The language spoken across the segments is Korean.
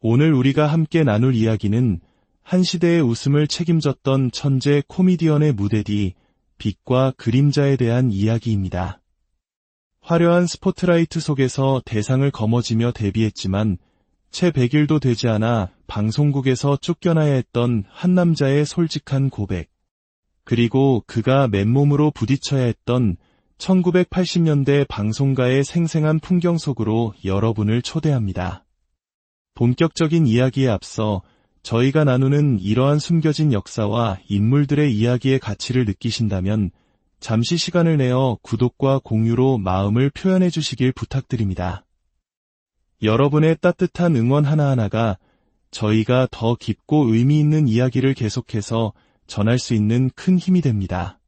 오늘 우리가 함께 나눌 이야기는 한 시대의 웃음을 책임졌던 천재 코미디언의 무대 뒤 빛과 그림자에 대한 이야기입니다. 화려한 스포트라이트 속에서 대상을 거머쥐며 데뷔했지만 채 100일도 되지 않아 방송국에서 쫓겨나야 했던 한 남자의 솔직한 고백, 그리고 그가 맨몸으로 부딪혀야 했던 1980년대 방송가의 생생한 풍경 속으로 여러분을 초대합니다. 본격적인 이야기에 앞서 저희가 나누는 이러한 숨겨진 역사와 인물들의 이야기의 가치를 느끼신다면 잠시 시간을 내어 구독과 공유로 마음을 표현해 주시길 부탁드립니다. 여러분의 따뜻한 응원 하나하나가 저희가 더 깊고 의미 있는 이야기를 계속해서 전할 수 있는 큰 힘이 됩니다.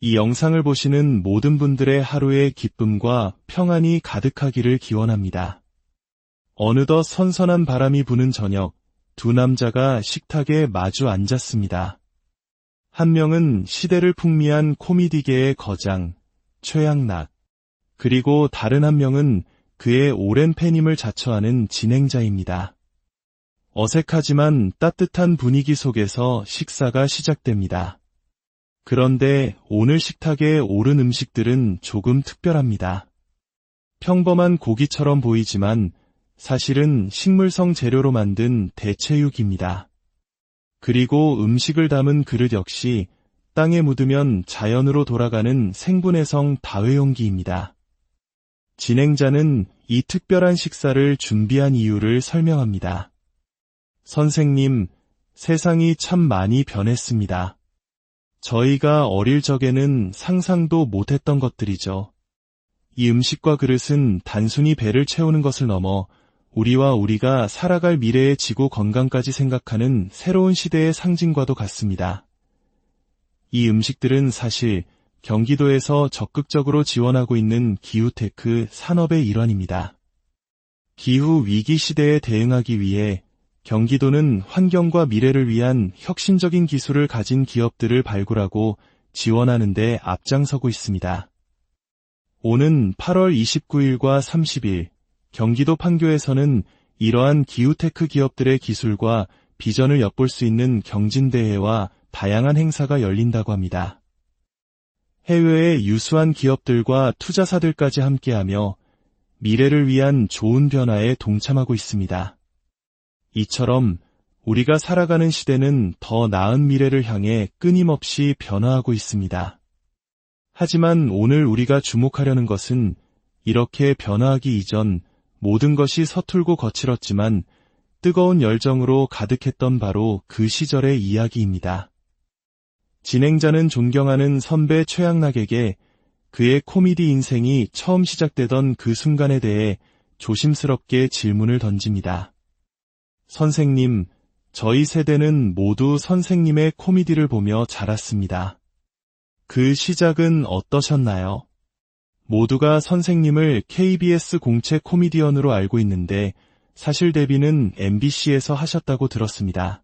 이 영상을 보시는 모든 분들의 하루의 기쁨과 평안이 가득하기를 기원합니다. 어느덧 선선한 바람이 부는 저녁, 두 남자가 식탁에 마주 앉았습니다. 한 명은 시대를 풍미한 코미디계의 거장, 최양락, 그리고 다른 한 명은 그의 오랜 팬임을 자처하는 진행자입니다. 어색하지만 따뜻한 분위기 속에서 식사가 시작됩니다. 그런데 오늘 식탁에 오른 음식들은 조금 특별합니다. 평범한 고기처럼 보이지만 사실은 식물성 재료로 만든 대체육입니다. 그리고 음식을 담은 그릇 역시 땅에 묻으면 자연으로 돌아가는 생분해 성 다회용기입니다. 진행자는 이 특별한 식사를 준비한 이유를 설명합니다. 선생님, 세상이 참 많이 변했습니다. 저희가 어릴 적에는 상상도 못했던 것들이죠. 이 음식과 그릇은 단순히 배를 채우는 것을 넘어 우리와 우리가 살아갈 미래의 지구 건강까지 생각하는 새로운 시대의 상징과도 같습니다. 이 음식들은 사실 경기도에서 적극적으로 지원하고 있는 기후테크 산업의 일환입니다. 기후 위기 시대에 대응하기 위해 경기도는 환경과 미래를 위한 혁신적인 기술을 가진 기업들을 발굴하고 지원하는 데 앞장서고 있습니다. 오는 8월 29일과 30일, 경기도 판교에서는 이러한 기후테크 기업들의 기술과 비전을 엿볼 수 있는 경진대회와 다양한 행사가 열린다고 합니다. 해외의 유수한 기업들과 투자사들까지 함께하며 미래를 위한 좋은 변화에 동참하고 있습니다. 이처럼 우리가 살아가는 시대는 더 나은 미래를 향해 끊임없이 변화하고 있습니다. 하지만 오늘 우리가 주목하려는 것은 이렇게 변화하기 이전 모든 것이 서툴고 거칠었지만 뜨거운 열정으로 가득했던 바로 그 시절의 이야기입니다. 진행자는 존경하는 선배 최양락에게 그의 코미디 인생이 처음 시작되던 그 순간에 대해 조심스럽게 질문을 던집니다. 선생님, 저희 세대는 모두 선생님의 코미디를 보며 자랐습니다. 그 시작은 어떠셨나요? 모두가 선생님을 KBS 공채 코미디언으로 알고 있는데 사실 데뷔는 MBC에서 하셨다고 들었습니다.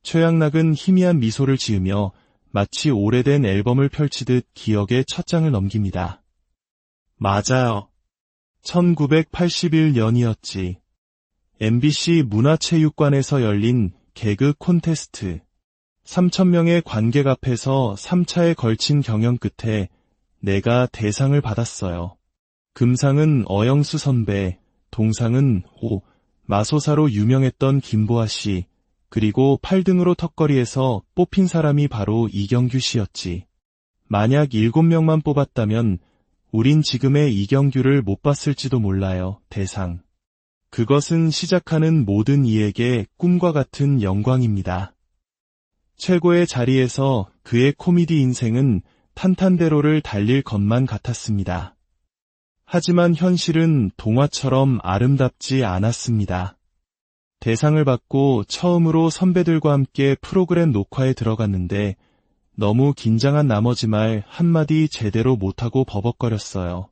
최양락은 희미한 미소를 지으며 마치 오래된 앨범을 펼치듯 기억의 첫 장을 넘깁니다. 맞아요. 1981년이었지. MBC 문화체육관에서 열린 개그 콘테스트. 3,000명의 관객 앞에서 3차에 걸친 경연 끝에 내가 대상을 받았어요. 금상은 어영수 선배, 동상은 마소사로 유명했던 김보아 씨, 그리고 8등으로 턱걸이에서 뽑힌 사람이 바로 이경규 씨였지. 만약 7명만 뽑았다면 우린 지금의 이경규를 못 봤을지도 몰라요, 대상. 그것은 시작하는 모든 이에게 꿈과 같은 영광입니다. 최고의 자리에서 그의 코미디 인생은 탄탄대로를 달릴 것만 같았습니다. 하지만 현실은 동화처럼 아름답지 않았습니다. 대상을 받고 처음으로 선배들과 함께 프로그램 녹화에 들어갔는데 너무 긴장한 나머지 말 한마디 제대로 못하고 버벅거렸어요.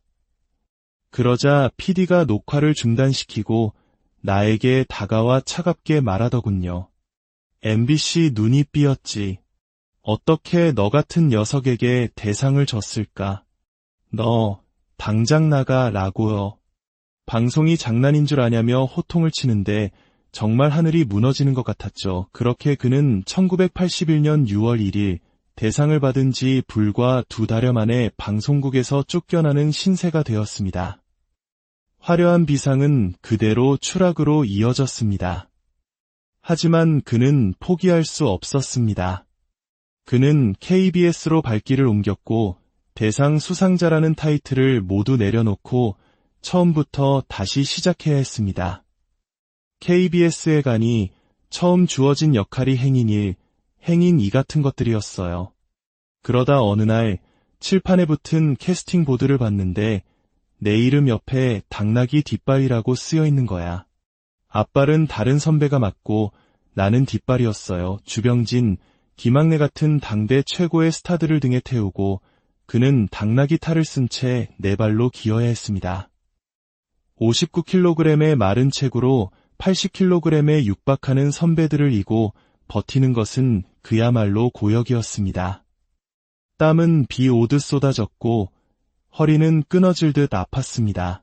그러자 PD가 녹화를 중단시키고 나에게 다가와 차갑게 말하더군요. MBC 눈이 삐었지. 어떻게 너 같은 녀석에게 대상을 줬을까? 너 당장 나가 라고요. 방송이 장난인 줄 아냐며 호통을 치는데 정말 하늘이 무너지는 것 같았죠. 그렇게 그는 1981년 6월 1일 대상을 받은 지 불과 2달여 만에 방송국에서 쫓겨나는 신세가 되었습니다. 화려한 비상은 그대로 추락으로 이어졌습니다. 하지만 그는 포기할 수 없었습니다. 그는 KBS로 발길을 옮겼고 대상 수상자라는 타이틀을 모두 내려놓고 처음부터 다시 시작해야 했습니다. KBS에 가니 처음 주어진 역할이 행인 1, 행인 2 같은 것들이었어요. 그러다 어느 날 칠판에 붙은 캐스팅 보드를 봤는데 내 이름 옆에 당나귀 뒷발이라고 쓰여 있는 거야. 앞발은 다른 선배가 맡고 나는 뒷발이었어요. 주병진, 김학래 같은 당대 최고의 스타들을 등에 태우고 그는 당나귀 탈을 쓴 채 네 발로 기어야 했습니다. 59kg의 마른 체구로 80kg에 육박하는 선배들을 이고 버티는 것은 그야말로 고역이었습니다. 땀은 비 오듯 쏟아졌고 허리는 끊어질 듯 아팠습니다.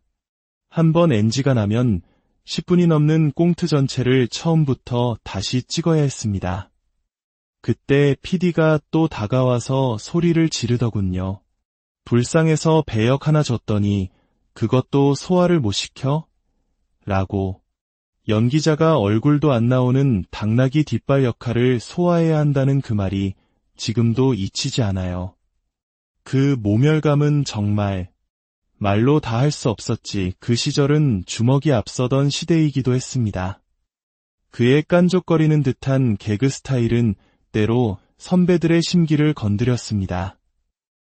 한번 NG가 나면 10분이 넘는 꽁트 전체를 처음부터 다시 찍어야 했습니다. 그때 PD가 또 다가와서 소리를 지르더군요. 불쌍해서 배역 하나 줬더니 그것도 소화를 못 시켜? 라고. 연기자가 얼굴도 안 나오는 당나귀 뒷발 역할을 소화해야 한다는 그 말이 지금도 잊히지 않아요. 그 모멸감은 정말 말로 다 할 수 없었지. 그 시절은 주먹이 앞서던 시대이기도 했습니다. 그의 깐족거리는 듯한 개그 스타일은 때로 선배들의 심기를 건드렸습니다.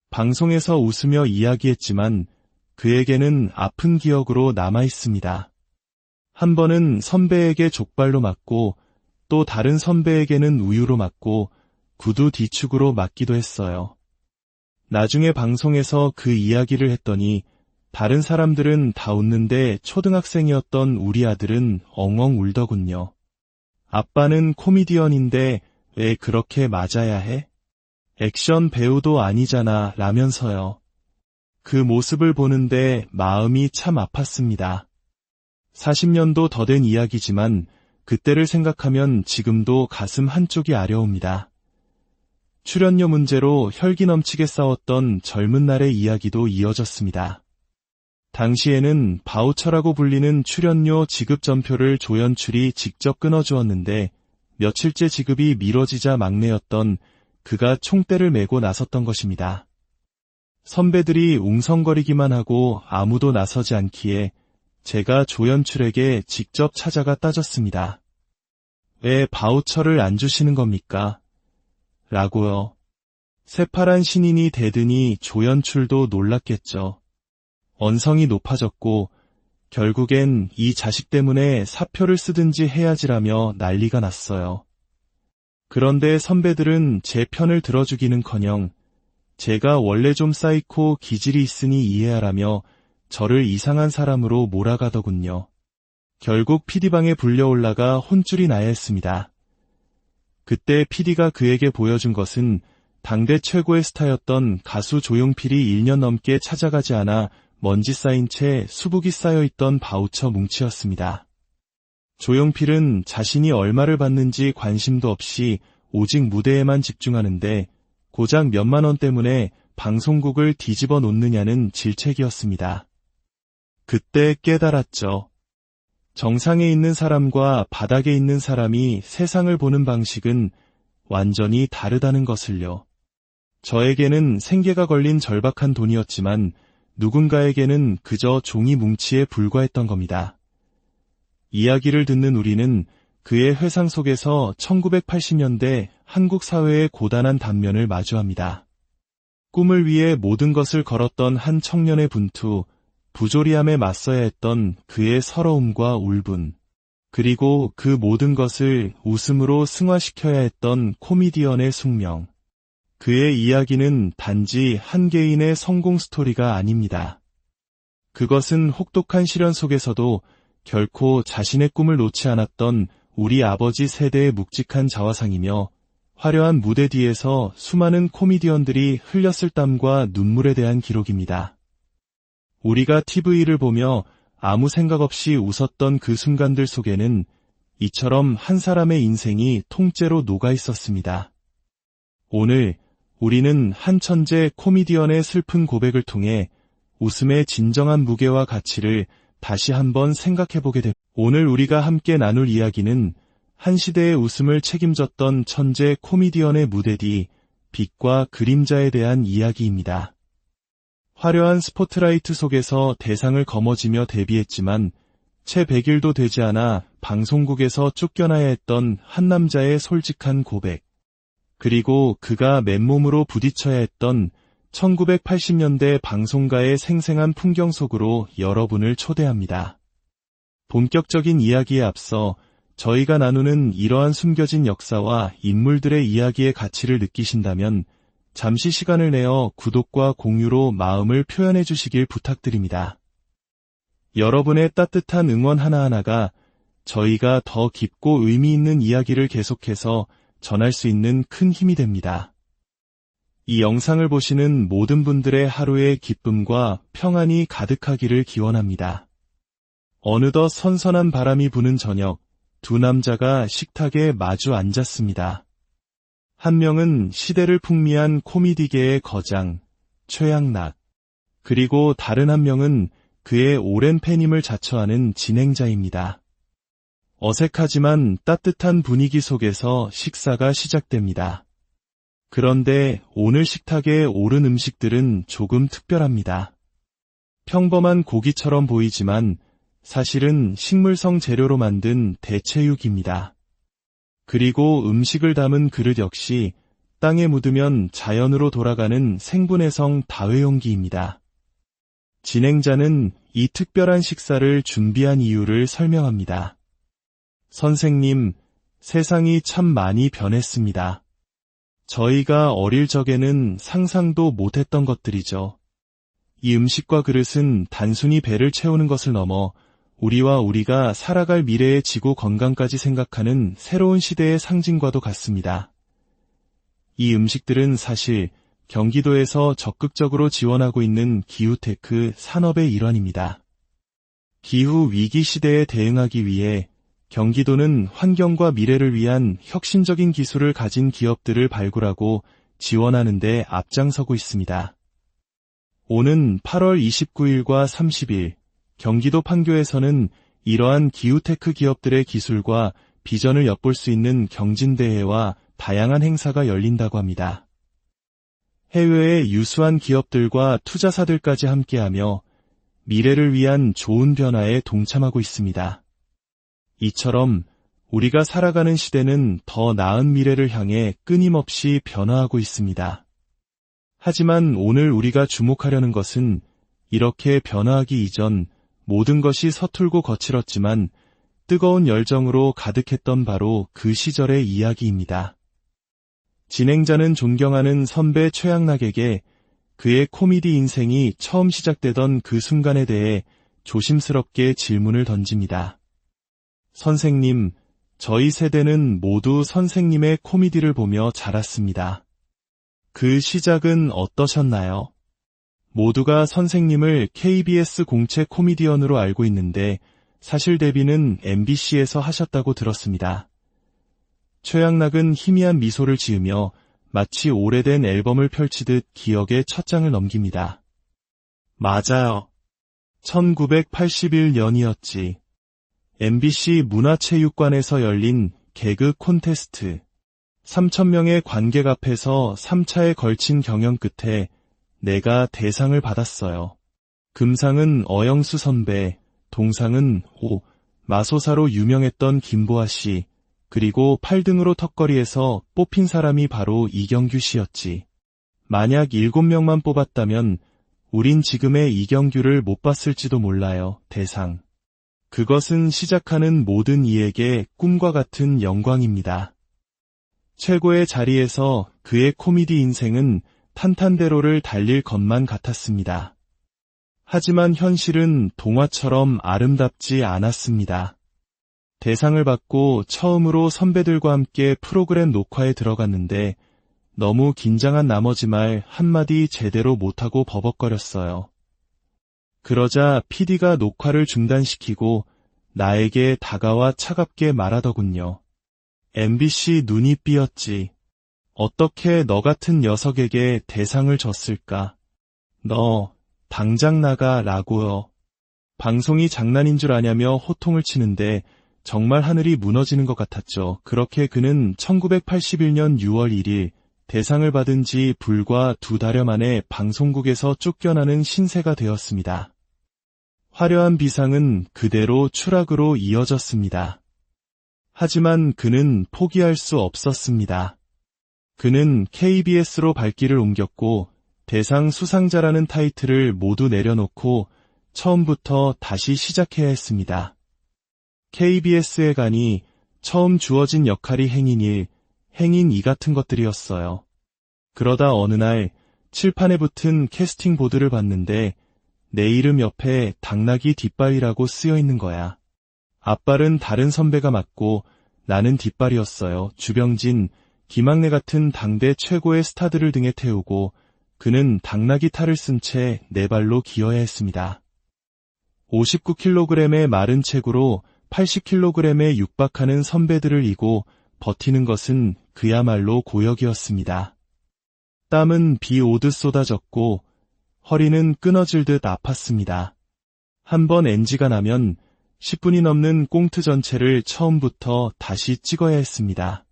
방송에서 웃으며 이야기했지만 그에게는 아픈 기억으로 남아있습니다. 한 번은 선배에게 족발로 맞고 또 다른 선배에게는 우유로 맞고 구두 뒤축으로 맞기도 했어요. 나중에 방송에서 그 이야기를 했더니 다른 사람들은 다 웃는데 초등학생이었던 우리 아들은 엉엉 울더군요. 아빠는 코미디언인데 왜 그렇게 맞아야 해? 액션 배우도 아니잖아 라면서요. 그 모습을 보는데 마음이 참 아팠습니다. 40년도 더 된 이야기지만 그때를 생각하면 지금도 가슴 한쪽이 아려옵니다. 출연료 문제로 혈기 넘치게 싸웠던 젊은 날의 이야기도 이어졌습니다. 당시에는 바우처라고 불리는 출연료 지급 전표를 조연출이 직접 끊어주었는데 며칠째 지급이 미뤄지자 막내였던 그가 총대를 메고 나섰던 것입니다. 선배들이 웅성거리기만 하고 아무도 나서지 않기에 제가 조연출에게 직접 찾아가 따졌습니다. 왜 바우처를 안 주시는 겁니까? 라고요. 새파란 신인이 대드니 조연출도 놀랐겠죠. 언성이 높아졌고 결국엔 이 자식 때문에 사표를 쓰든지 해야지라며 난리가 났어요. 그런데 선배들은 제 편을 들어주기는커녕 제가 원래 좀 사이코 기질이 있으니 이해하라며 저를 이상한 사람으로 몰아가더군요. 결국 PD방에 불려올라가 혼쭐이 나야 했습니다. 그때 PD가 그에게 보여준 것은 당대 최고의 스타였던 가수 조용필이 1년 넘게 찾아가지 않아 먼지 쌓인 채 수북이 쌓여있던 바우처 뭉치였습니다. 조용필은 자신이 얼마를 받는지 관심도 없이 오직 무대에만 집중하는데 고작 몇만 원 때문에 방송국을 뒤집어 놓느냐는 질책이었습니다. 그때 깨달았죠. 정상에 있는 사람과 바닥에 있는 사람이 세상을 보는 방식은 완전히 다르다는 것을요. 저에게는 생계가 걸린 절박한 돈이었지만 누군가에게는 그저 종이 뭉치에 불과했던 겁니다. 이야기를 듣는 우리는 그의 회상 속에서 1980년대 한국 사회의 고단한 단면을 마주합니다. 꿈을 위해 모든 것을 걸었던 한 청년의 분투, 부조리함에 맞서야 했던 그의 서러움과 울분, 그리고 그 모든 것을 웃음으로 승화시켜야 했던 코미디언의 숙명. 그의 이야기는 단지 한 개인의 성공 스토리가 아닙니다. 그것은 혹독한 시련 속에서도 결코 자신의 꿈을 놓지 않았던 우리 아버지 세대의 묵직한 자화상이며 화려한 무대 뒤에서 수많은 코미디언들이 흘렸을 땀과 눈물에 대한 기록입니다. 우리가 TV를 보며 아무 생각 없이 웃었던 그 순간들 속에는 이처럼 한 사람의 인생이 통째로 녹아 있었습니다. 오늘 우리는 한 천재 코미디언의 슬픈 고백을 통해 웃음의 진정한 무게와 가치를 다시 한번 생각해보게 됩니다. 오늘 우리가 함께 나눌 이야기는 한 시대의 웃음을 책임졌던 천재 코미디언의 무대 뒤 빛과 그림자에 대한 이야기입니다. 화려한 스포트라이트 속에서 대상을 거머쥐며 데뷔했지만 채 100일도 되지 않아 방송국에서 쫓겨나야 했던 한 남자의 솔직한 고백. 그리고 그가 맨몸으로 부딪혀야 했던 1980년대 방송가의 생생한 풍경 속으로 여러분을 초대합니다. 본격적인 이야기에 앞서 저희가 나누는 이러한 숨겨진 역사와 인물들의 이야기의 가치를 느끼신다면 잠시 시간을 내어 구독과 공유로 마음을 표현해 주시길 부탁드립니다. 여러분의 따뜻한 응원 하나하나가 저희가 더 깊고 의미 있는 이야기를 계속해서 전할 수 있는 큰 힘이 됩니다. 이 영상을 보시는 모든 분들의 하루의 기쁨과 평안이 가득하기를 기원합니다. 어느덧 선선한 바람이 부는 저녁, 두 남자가 식탁에 마주 앉았습니다. 한 명은 시대를 풍미한 코미디계의 거장, 최양락. 그리고 다른 한 명은 그의 오랜 팬임을 자처하는 진행자입니다. 어색하지만 따뜻한 분위기 속에서 식사가 시작됩니다. 그런데 오늘 식탁에 오른 음식들은 조금 특별합니다. 평범한 고기처럼 보이지만 사실은 식물성 재료로 만든 대체육입니다. 그리고 음식을 담은 그릇 역시 땅에 묻으면 자연으로 돌아가는 생분해 성 다회용기입니다. 진행자는 이 특별한 식사를 준비한 이유를 설명합니다. 선생님, 세상이 참 많이 변했습니다. 저희가 어릴 적에는 상상도 못했던 것들이죠. 이 음식과 그릇은 단순히 배를 채우는 것을 넘어 우리와 우리가 살아갈 미래의 지구 건강까지 생각하는 새로운 시대의 상징과도 같습니다. 이 음식들은 사실 경기도에서 적극적으로 지원하고 있는 기후테크 산업의 일환입니다. 기후 위기 시대에 대응하기 위해 경기도는 환경과 미래를 위한 혁신적인 기술을 가진 기업들을 발굴하고 지원하는 데 앞장서고 있습니다. 오는 8월 29일과 30일 경기도 판교에서는 이러한 기후테크 기업들의 기술과 비전을 엿볼 수 있는 경진대회와 다양한 행사가 열린다고 합니다. 해외의 유수한 기업들과 투자사들까지 함께하며 미래를 위한 좋은 변화에 동참하고 있습니다. 이처럼 우리가 살아가는 시대는 더 나은 미래를 향해 끊임없이 변화하고 있습니다. 하지만 오늘 우리가 주목하려는 것은 이렇게 변화하기 이전 모든 것이 서툴고 거칠었지만 뜨거운 열정으로 가득했던 바로 그 시절의 이야기입니다. 진행자는 존경하는 선배 최양락에게 그의 코미디 인생이 처음 시작되던 그 순간에 대해 조심스럽게 질문을 던집니다. 선생님, 저희 세대는 모두 선생님의 코미디를 보며 자랐습니다. 그 시작은 어떠셨나요? 모두가 선생님을 KBS 공채 코미디언으로 알고 있는데 사실 데뷔는 MBC에서 하셨다고 들었습니다. 최양락은 희미한 미소를 지으며 마치 오래된 앨범을 펼치듯 기억의 첫 장을 넘깁니다. 맞아요. 1981년이었지. MBC 문화체육관에서 열린 개그 콘테스트. 3,000명의 관객 앞에서 3차에 걸친 경연 끝에 내가 대상을 받았어요. 금상은 어영수 선배, 동상은 마소사로 유명했던 김보아 씨, 그리고 8등으로 턱걸이에서 뽑힌 사람이 바로 이경규 씨였지. 만약 7명만 뽑았다면 우린 지금의 이경규를 못 봤을지도 몰라요, 대상. 그것은 시작하는 모든 이에게 꿈과 같은 영광입니다. 최고의 자리에서 그의 코미디 인생은 탄탄대로를 달릴 것만 같았습니다. 하지만 현실은 동화처럼 아름답지 않았습니다. 대상을 받고 처음으로 선배들과 함께 프로그램 녹화에 들어갔는데 너무 긴장한 나머지 말 한마디 제대로 못하고 버벅거렸어요. 그러자 PD가 녹화를 중단시키고 나에게 다가와 차갑게 말하더군요. MBC 눈이 삐었지. 어떻게 너 같은 녀석에게 대상을 줬을까? 너 당장 나가 라고요. 방송이 장난인 줄 아냐며 호통을 치는데 정말 하늘이 무너지는 것 같았죠. 그렇게 그는 1981년 6월 1일 대상을 받은 지 불과 2달여 만에 방송국에서 쫓겨나는 신세가 되었습니다. 화려한 비상은 그대로 추락으로 이어졌습니다. 하지만 그는 포기할 수 없었습니다. 그는 KBS로 발길을 옮겼고 대상 수상자라는 타이틀을 모두 내려놓고 처음부터 다시 시작해야 했습니다. KBS에 가니 처음 주어진 역할이 행인 1, 행인 2 같은 것들이었어요. 그러다 어느 날 칠판에 붙은 캐스팅 보드를 봤는데 내 이름 옆에 당나귀 뒷발이라고 쓰여 있는 거야. 앞발은 다른 선배가 맡고 나는 뒷발이었어요. 주병진, 김학래 같은 당대 최고의 스타들을 등에 태우고 그는 당나귀 탈을 쓴 채 네 발로 기어야 했습니다. 59kg의 마른 체구로 80kg에 육박하는 선배들을 이고 버티는 것은 그야말로 고역이었습니다. 땀은 비 오듯 쏟아졌고 허리는 끊어질 듯 아팠습니다. 한번 NG가 나면 10분이 넘는 꽁트 전체를 처음부터 다시 찍어야 했습니다.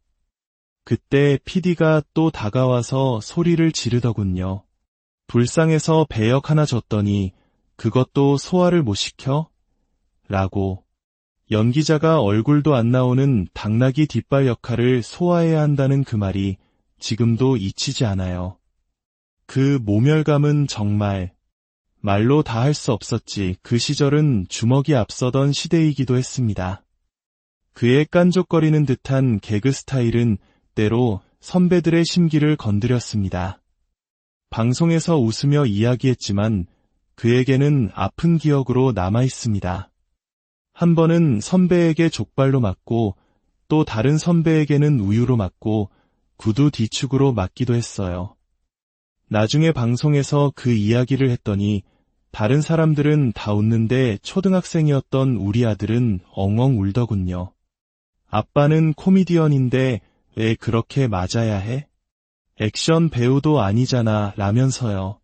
그때 PD가 또 다가와서 소리를 지르더군요. 불쌍해서 배역 하나 줬더니 그것도 소화를 못 시켜? 라고. 연기자가 얼굴도 안 나오는 당나귀 뒷발 역할을 소화해야 한다는 그 말이 지금도 잊히지 않아요. 그 모멸감은 정말 말로 다 할 수 없었지. 그 시절은 주먹이 앞서던 시대이기도 했습니다. 그의 깐족거리는 듯한 개그 스타일은 때로 선배들의 심기를 건드렸습니다. 방송에서 웃으며 이야기했지만 그에게는 아픈 기억으로 남아있습니다. 한 번은 선배에게 족발로 맞고 또 다른 선배에게는 우유로 맞고 구두 뒤축으로 맞기도 했어요. 나중에 방송에서 그 이야기를 했더니 다른 사람들은 다 웃는데 초등학생이었던 우리 아들은 엉엉 울더군요. 아빠는 코미디언인데 왜 그렇게 맞아야 해? 액션 배우도 아니잖아 라면서요.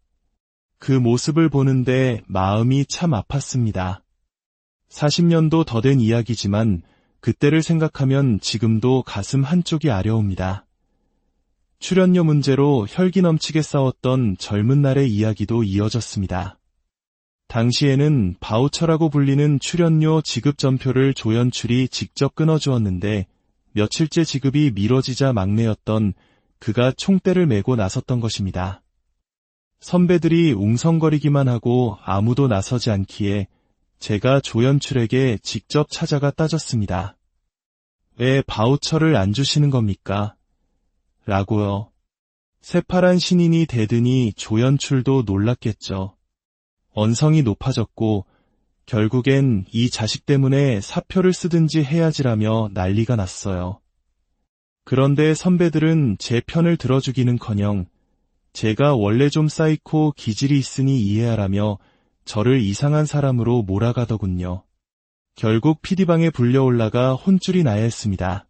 그 모습을 보는데 마음이 참 아팠습니다. 40년도 더 된 이야기지만 그때를 생각하면 지금도 가슴 한쪽이 아려옵니다. 출연료 문제로 혈기 넘치게 싸웠던 젊은 날의 이야기도 이어졌습니다. 당시에는 바우처라고 불리는 출연료 지급 전표를 조연출이 직접 끊어주었는데 며칠째 지급이 미뤄지자 막내였던 그가 총대를 메고 나섰던 것입니다. 선배들이 웅성거리기만 하고 아무도 나서지 않기에 제가 조연출에게 직접 찾아가 따졌습니다. 왜 바우처를 안 주시는 겁니까? 라고요. 새파란 신인이 대드니 조연출도 놀랐겠죠. 언성이 높아졌고 결국엔 이 자식 때문에 사표를 쓰든지 해야지라며 난리가 났어요. 그런데 선배들은 제 편을 들어주기는커녕 제가 원래 좀 사이코 기질이 있으니 이해하라며 저를 이상한 사람으로 몰아가더군요. 결국 PD방에 불려올라가 혼쭐이 나야 했습니다.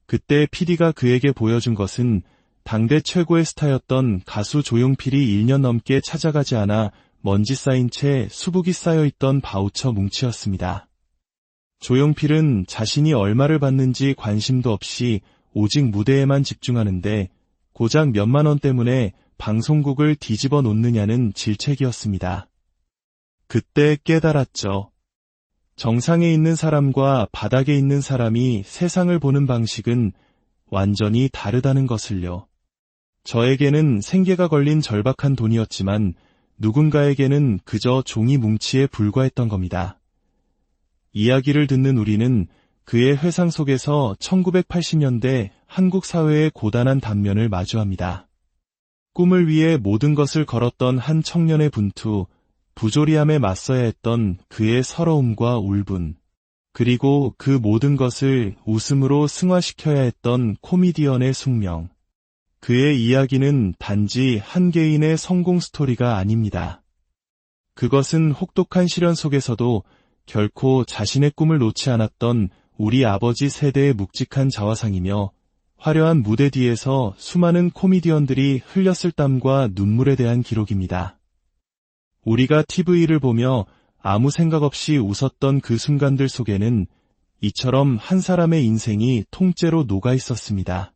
그때 PD가 그에게 보여준 것은 당대 최고의 스타였던 가수 조용필이 1년 넘게 찾아가지 않아 먼지 쌓인 채 수북이 쌓여있던 바우처 뭉치였습니다. 조용필은 자신이 얼마를 받는지 관심도 없이 오직 무대에만 집중하는데 고작 몇만 원 때문에 방송국을 뒤집어 놓느냐는 질책이었습니다. 그때 깨달았죠. 정상에 있는 사람과 바닥에 있는 사람이 세상을 보는 방식은 완전히 다르다는 것을요. 저에게는 생계가 걸린 절박한 돈이었지만 누군가에게는 그저 종이 뭉치에 불과했던 겁니다. 이야기를 듣는 우리는 그의 회상 속에서 1980년대 한국 사회의 고단한 단면을 마주합니다. 꿈을 위해 모든 것을 걸었던 한 청년의 분투, 부조리함에 맞서야 했던 그의 서러움과 울분, 그리고 그 모든 것을 웃음으로 승화시켜야 했던 코미디언의 숙명. 그의 이야기는 단지 한 개인의 성공 스토리가 아닙니다. 그것은 혹독한 시련 속에서도 결코 자신의 꿈을 놓지 않았던 우리 아버지 세대의 묵직한 자화상이며 화려한 무대 뒤에서 수많은 코미디언들이 흘렸을 땀과 눈물에 대한 기록입니다. 우리가 TV를 보며 아무 생각 없이 웃었던 그 순간들 속에는 이처럼 한 사람의 인생이 통째로 녹아 있었습니다.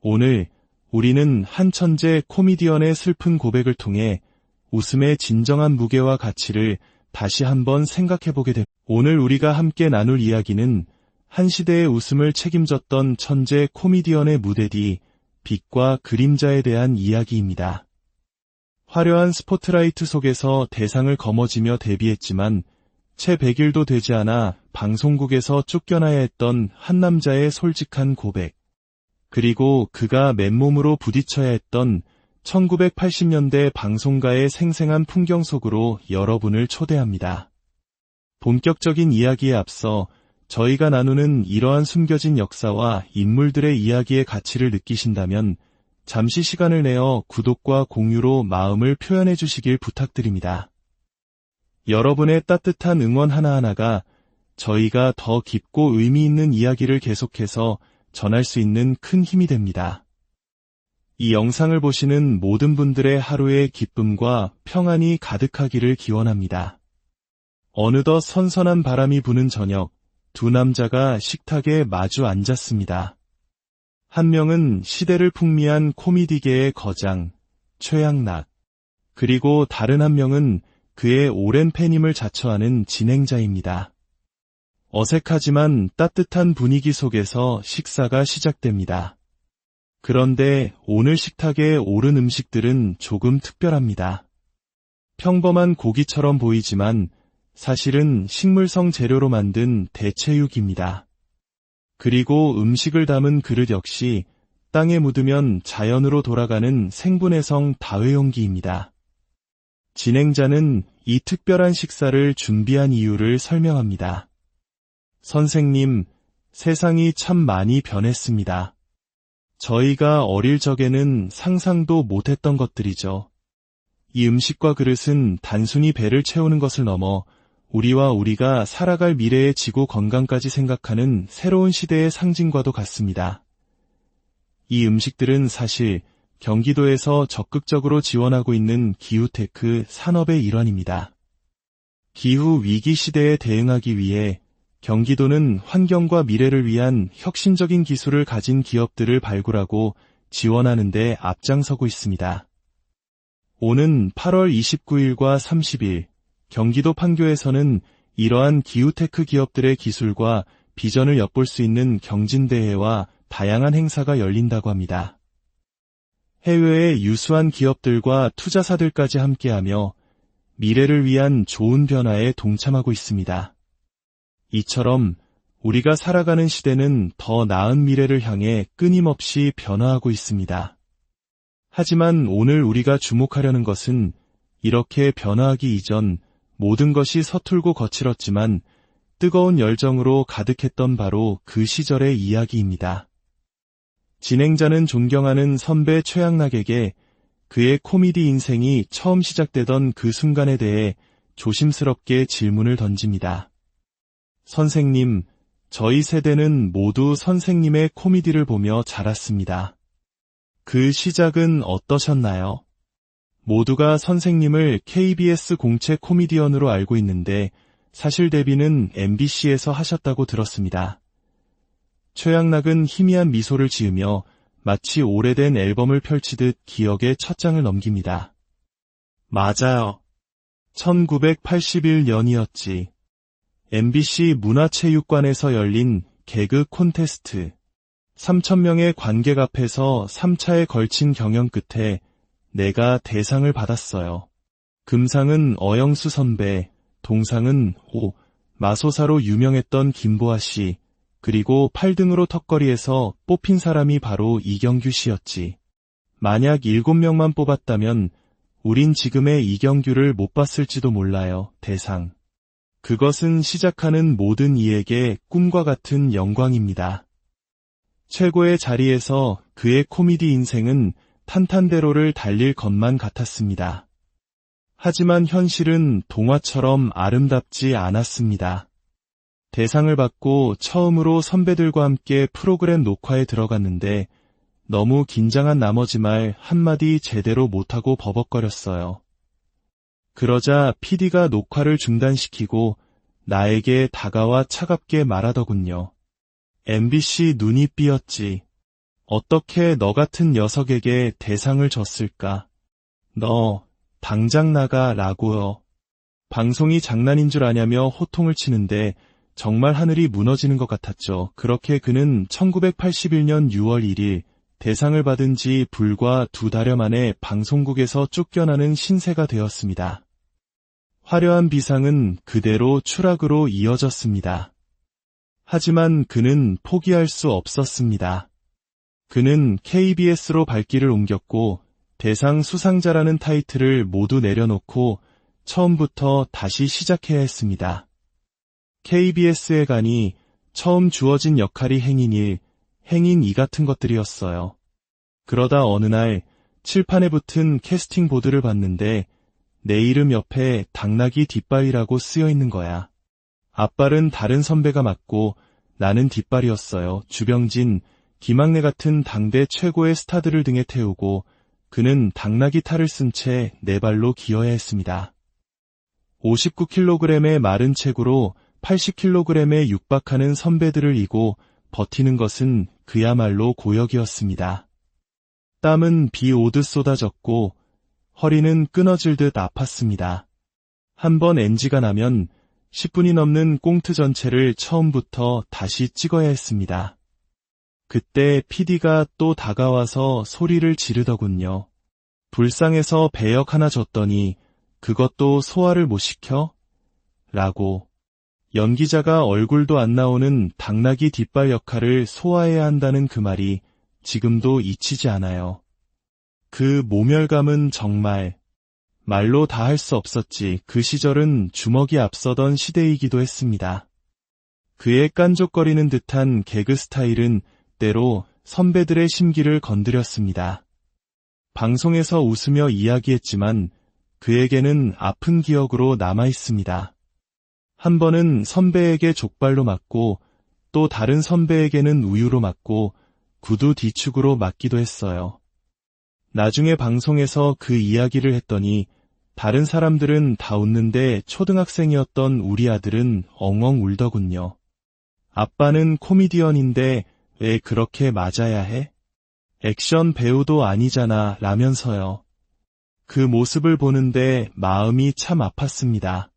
오늘 우리는 한 천재 코미디언의 슬픈 고백을 통해 웃음의 진정한 무게와 가치를 다시 한번 생각해보게 됩니다. 오늘 우리가 함께 나눌 이야기는 한 시대의 웃음을 책임졌던 천재 코미디언의 무대 뒤 빛과 그림자에 대한 이야기입니다. 화려한 스포트라이트 속에서 대상을 거머쥐며 데뷔했지만 채 100일도 되지 않아 방송국에서 쫓겨나야 했던 한 남자의 솔직한 고백, 그리고 그가 맨몸으로 부딪혀야 했던 1980년대 방송가의 생생한 풍경 속으로 여러분을 초대합니다. 본격적인 이야기에 앞서 저희가 나누는 이러한 숨겨진 역사와 인물들의 이야기의 가치를 느끼신다면 잠시 시간을 내어 구독과 공유로 마음을 표현해 주시길 부탁드립니다. 여러분의 따뜻한 응원 하나하나가 저희가 더 깊고 의미 있는 이야기를 계속해서 전할 수 있는 큰 힘이 됩니다. 이 영상을 보시는 모든 분들의 하루의 기쁨과 평안이 가득하기를 기원합니다. 어느덧 선선한 바람이 부는 저녁, 두 남자가 식탁에 마주 앉았습니다. 한 명은 시대를 풍미한 코미디계의 거장, 최양락, 그리고 다른 한 명은 그의 오랜 팬임을 자처하는 진행자입니다. 어색하지만 따뜻한 분위기 속에서 식사가 시작됩니다. 그런데 오늘 식탁에 오른 음식들은 조금 특별합니다. 평범한 고기처럼 보이지만 사실은 식물성 재료로 만든 대체육입니다. 그리고 음식을 담은 그릇 역시 땅에 묻으면 자연으로 돌아가는 생분해성 다회용기입니다. 진행자는 이 특별한 식사를 준비한 이유를 설명합니다. 선생님, 세상이 참 많이 변했습니다. 저희가 어릴 적에는 상상도 못했던 것들이죠. 이 음식과 그릇은 단순히 배를 채우는 것을 넘어 우리와 우리가 살아갈 미래의 지구 건강까지 생각하는 새로운 시대의 상징과도 같습니다. 이 음식들은 사실 경기도에서 적극적으로 지원하고 있는 기후테크 산업의 일환입니다. 기후 위기 시대에 대응하기 위해 경기도는 환경과 미래를 위한 혁신적인 기술을 가진 기업들을 발굴하고 지원하는 데 앞장서고 있습니다. 오는 8월 29일과 30일, 경기도 판교에서는 이러한 기후테크 기업들의 기술과 비전을 엿볼 수 있는 경진대회와 다양한 행사가 열린다고 합니다. 해외의 유수한 기업들과 투자사들까지 함께하며 미래를 위한 좋은 변화에 동참하고 있습니다. 이처럼 우리가 살아가는 시대는 더 나은 미래를 향해 끊임없이 변화하고 있습니다. 하지만 오늘 우리가 주목하려는 것은 이렇게 변화하기 이전 모든 것이 서툴고 거칠었지만 뜨거운 열정으로 가득했던 바로 그 시절의 이야기입니다. 진행자는 존경하는 선배 최양락에게 그의 코미디 인생이 처음 시작되던 그 순간에 대해 조심스럽게 질문을 던집니다. 선생님, 저희 세대는 모두 선생님의 코미디를 보며 자랐습니다. 그 시작은 어떠셨나요? 모두가 선생님을 KBS 공채 코미디언으로 알고 있는데 사실 데뷔는 MBC에서 하셨다고 들었습니다. 최양락은 희미한 미소를 지으며 마치 오래된 앨범을 펼치듯 기억의 첫 장을 넘깁니다. 맞아요. 1981년이었지. MBC 문화체육관에서 열린 개그 콘테스트. 3,000명의 관객 앞에서 3차에 걸친 경연 끝에 내가 대상을 받았어요. 금상은 어영수 선배, 동상은 마소사로 유명했던 김보아 씨, 그리고 8등으로 턱걸이에서 뽑힌 사람이 바로 이경규 씨였지. 만약 7명만 뽑았다면 우린 지금의 이경규를 못 봤을지도 몰라요, 대상. 그것은 시작하는 모든 이에게 꿈과 같은 영광입니다. 최고의 자리에서 그의 코미디 인생은 탄탄대로를 달릴 것만 같았습니다. 하지만 현실은 동화처럼 아름답지 않았습니다. 대상을 받고 처음으로 선배들과 함께 프로그램 녹화에 들어갔는데 너무 긴장한 나머지 말 한마디 제대로 못하고 버벅거렸어요. 그러자 PD가 녹화를 중단시키고 나에게 다가와 차갑게 말하더군요. MBC 눈이 삐었지. 어떻게 너 같은 녀석에게 대상을 줬을까? 너 당장 나가 라고요. 방송이 장난인 줄 아냐며 호통을 치는데 정말 하늘이 무너지는 것 같았죠. 그렇게 그는 1981년 6월 1일 대상을 받은 지 불과 2달여 만에 방송국에서 쫓겨나는 신세가 되었습니다. 화려한 비상은 그대로 추락으로 이어졌습니다. 하지만 그는 포기할 수 없었습니다. 그는 KBS로 발길을 옮겼고 대상 수상자라는 타이틀을 모두 내려놓고 처음부터 다시 시작해야 했습니다. KBS에 가니 처음 주어진 역할이 행인 1, 행인 2 같은 것들이었어요. 그러다 어느 날 칠판에 붙은 캐스팅 보드를 봤는데 내 이름 옆에 당나귀 뒷발이라고 쓰여 있는 거야. 앞발은 다른 선배가 맡고 나는 뒷발이었어요. 주병진, 김학래 같은 당대 최고의 스타들을 등에 태우고 그는 당나귀 탈을 쓴 채 네 발로 기어야 했습니다. 59kg의 마른 체구로 80kg에 육박하는 선배들을 이고 버티는 것은 그야말로 고역이었습니다. 땀은 비 오듯 쏟아졌고 허리는 끊어질 듯 아팠습니다. 한번 NG가 나면 10분이 넘는 꽁트 전체를 처음부터 다시 찍어야 했습니다. 그때 PD가 또 다가와서 소리를 지르더군요. 불쌍해서 배역 하나 줬더니 그것도 소화를 못 시켜? 라고. 연기자가 얼굴도 안 나오는 당나귀 뒷발 역할을 소화해야 한다는 그 말이 지금도 잊히지 않아요. 그 모멸감은 정말 말로 다 할 수 없었지. 그 시절은 주먹이 앞서던 시대이기도 했습니다. 그의 깐족거리는 듯한 개그 스타일은 때로 선배들의 심기를 건드렸습니다. 방송에서 웃으며 이야기했지만 그에게는 아픈 기억으로 남아있습니다. 한 번은 선배에게 족발로 맞고 또 다른 선배에게는 우유로 맞고 구두 뒤축으로 맞기도 했어요. 나중에 방송에서 그 이야기를 했더니 다른 사람들은 다 웃는데 초등학생이었던 우리 아들은 엉엉 울더군요. 아빠는 코미디언인데 왜 그렇게 맞아야 해? 액션 배우도 아니잖아 라면서요. 그 모습을 보는데 마음이 참 아팠습니다.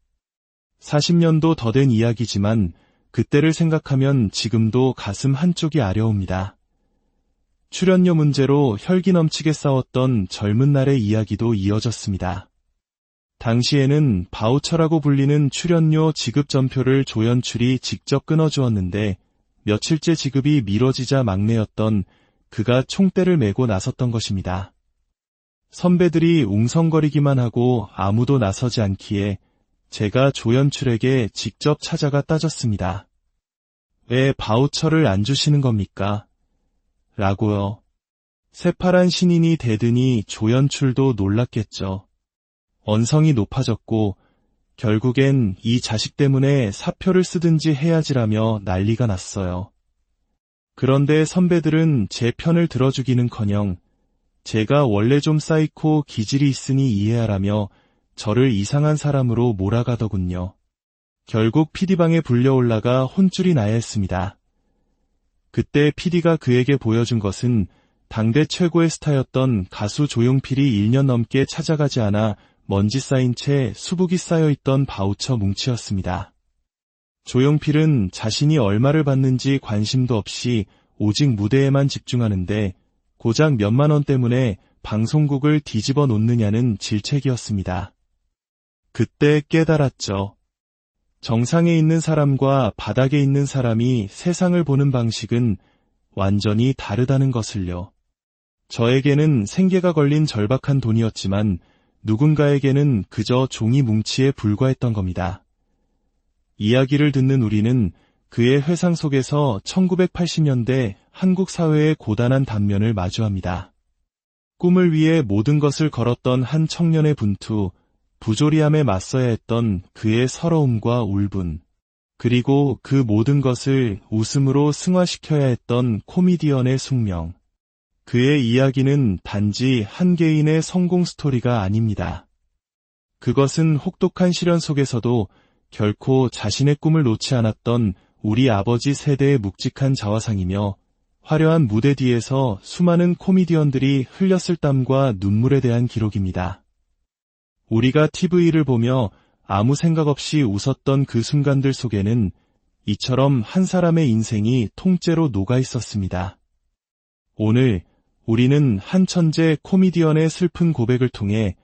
40년도 더 된 이야기지만 그때를 생각하면 지금도 가슴 한쪽이 아려옵니다. 출연료 문제로 혈기 넘치게 싸웠던 젊은 날의 이야기도 이어졌습니다. 당시에는 바우처라고 불리는 출연료 지급 전표를 조연출이 직접 끊어주었는데 며칠째 지급이 미뤄지자 막내였던 그가 총대를 메고 나섰던 것입니다. 선배들이 웅성거리기만 하고 아무도 나서지 않기에 제가 조연출에게 직접 찾아가 따졌습니다. 왜 바우처를 안 주시는 겁니까? 라고요. 새파란 신인이 대드니 조연출도 놀랐겠죠. 언성이 높아졌고 결국엔 이 자식 때문에 사표를 쓰든지 해야지라며 난리가 났어요. 그런데 선배들은 제 편을 들어주기는커녕 제가 원래 좀 사이코 기질이 있으니 이해하라며 저를 이상한 사람으로 몰아가더군요. 결국 PD방에 불려올라가 혼쭐이 나야 했습니다. 그때 PD가 그에게 보여준 것은 당대 최고의 스타였던 가수 조용필이 1년 넘게 찾아가지 않아 먼지 쌓인 채 수북이 쌓여있던 바우처 뭉치였습니다. 조용필은 자신이 얼마를 받는지 관심도 없이 오직 무대에만 집중하는데 고작 몇만 원 때문에 방송국을 뒤집어 놓느냐는 질책이었습니다. 그때 깨달았죠. 정상에 있는 사람과 바닥에 있는 사람이 세상을 보는 방식은 완전히 다르다는 것을요. 저에게는 생계가 걸린 절박한 돈이었지만 누군가에게는 그저 종이 뭉치에 불과했던 겁니다. 이야기를 듣는 우리는 그의 회상 속에서 1980년대 한국 사회의 고단한 단면을 마주합니다. 꿈을 위해 모든 것을 걸었던 한 청년의 분투, 부조리함에 맞서야 했던 그의 서러움과 울분, 그리고 그 모든 것을 웃음으로 승화시켜야 했던 코미디언의 숙명. 그의 이야기는 단지 한 개인의 성공 스토리가 아닙니다. 그것은 혹독한 시련 속에서도 결코 자신의 꿈을 놓지 않았던 우리 아버지 세대의 묵직한 자화상이며, 화려한 무대 뒤에서 수많은 코미디언들이 흘렸을 땀과 눈물에 대한 기록입니다. 우리가 TV를 보며 아무 생각 없이 웃었던 그 순간들 속에는 이처럼 한 사람의 인생이 통째로 녹아 있었습니다. 오늘 우리는 한 천재 코미디언의 슬픈 고백을 통해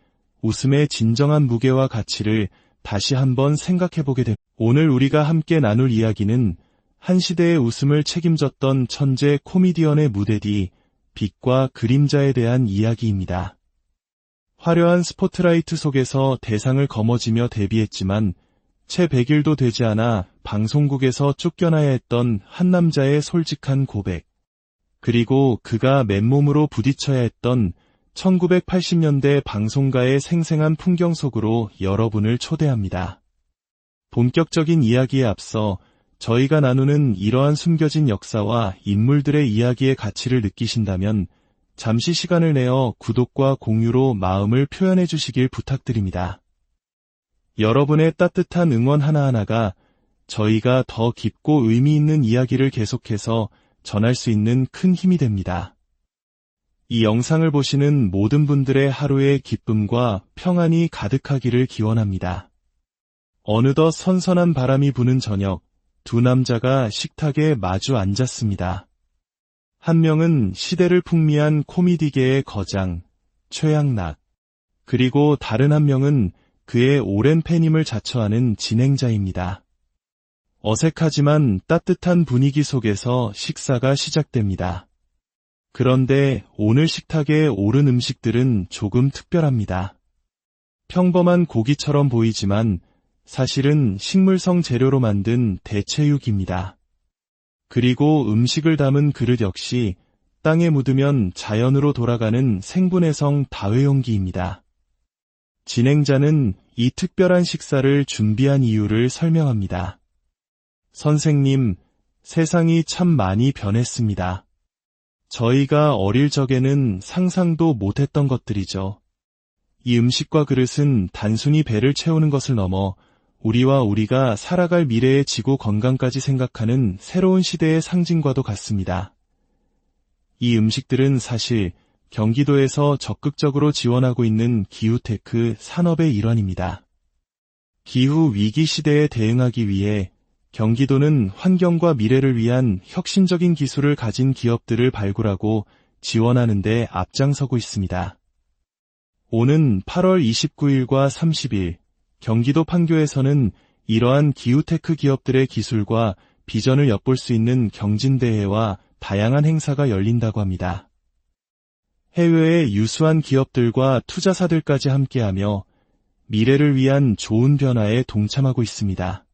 웃음의 진정한 무게와 가치를 다시 한번 생각해보게 됩니다. 오늘 우리가 함께 나눌 이야기는 한 시대의 웃음을 책임졌던 천재 코미디언의 무대 뒤 빛과 그림자에 대한 이야기입니다. 화려한 스포트라이트 속에서 대상을 거머쥐며 데뷔했지만 채 100일도 되지 않아 방송국에서 쫓겨나야 했던 한 남자의 솔직한 고백, 그리고 그가 맨몸으로 부딪혀야 했던 1980년대 방송가의 생생한 풍경 속으로 여러분을 초대합니다. 본격적인 이야기에 앞서 저희가 나누는 이러한 숨겨진 역사와 인물들의 이야기의 가치를 느끼신다면 잠시 시간을 내어 구독과 공유로 마음을 표현해 주시길 부탁드립니다. 여러분의 따뜻한 응원 하나하나가 저희가 더 깊고 의미 있는 이야기를 계속해서 전할 수 있는 큰 힘이 됩니다. 이 영상을 보시는 모든 분들의 하루의 기쁨과 평안이 가득하기를 기원합니다. 어느덧 선선한 바람이 부는 저녁, 두 남자가 식탁에 마주 앉았습니다. 한 명은 시대를 풍미한 코미디계의 거장, 최양락, 그리고 다른 한 명은 그의 오랜 팬임을 자처하는 진행자입니다. 어색하지만 따뜻한 분위기 속에서 식사가 시작됩니다. 그런데 오늘 식탁에 오른 음식들은 조금 특별합니다. 평범한 고기처럼 보이지만 사실은 식물성 재료로 만든 대체육입니다. 그리고 음식을 담은 그릇 역시 땅에 묻으면 자연으로 돌아가는 생분해성 다회용기입니다. 진행자는 이 특별한 식사를 준비한 이유를 설명합니다. 선생님, 세상이 참 많이 변했습니다. 저희가 어릴 적에는 상상도 못했던 것들이죠. 이 음식과 그릇은 단순히 배를 채우는 것을 넘어 우리가 살아갈 미래의 지구 건강까지 생각하는 새로운 시대의 상징과도 같습니다. 이 음식들은 사실 경기도에서 적극적으로 지원하고 있는 기후테크 산업의 일환입니다. 기후 위기 시대에 대응하기 위해 경기도는 환경과 미래를 위한 혁신적인 기술을 가진 기업들을 발굴하고 지원하는 데 앞장서고 있습니다. 오는 8월 29일과 30일, 경기도 판교에서는 이러한 기후테크 기업들의 기술과 비전을 엿볼 수 있는 경진대회와 다양한 행사가 열린다고 합니다. 해외의 유수한 기업들과 투자사들까지 함께하며 미래를 위한 좋은 변화에 동참하고 있습니다.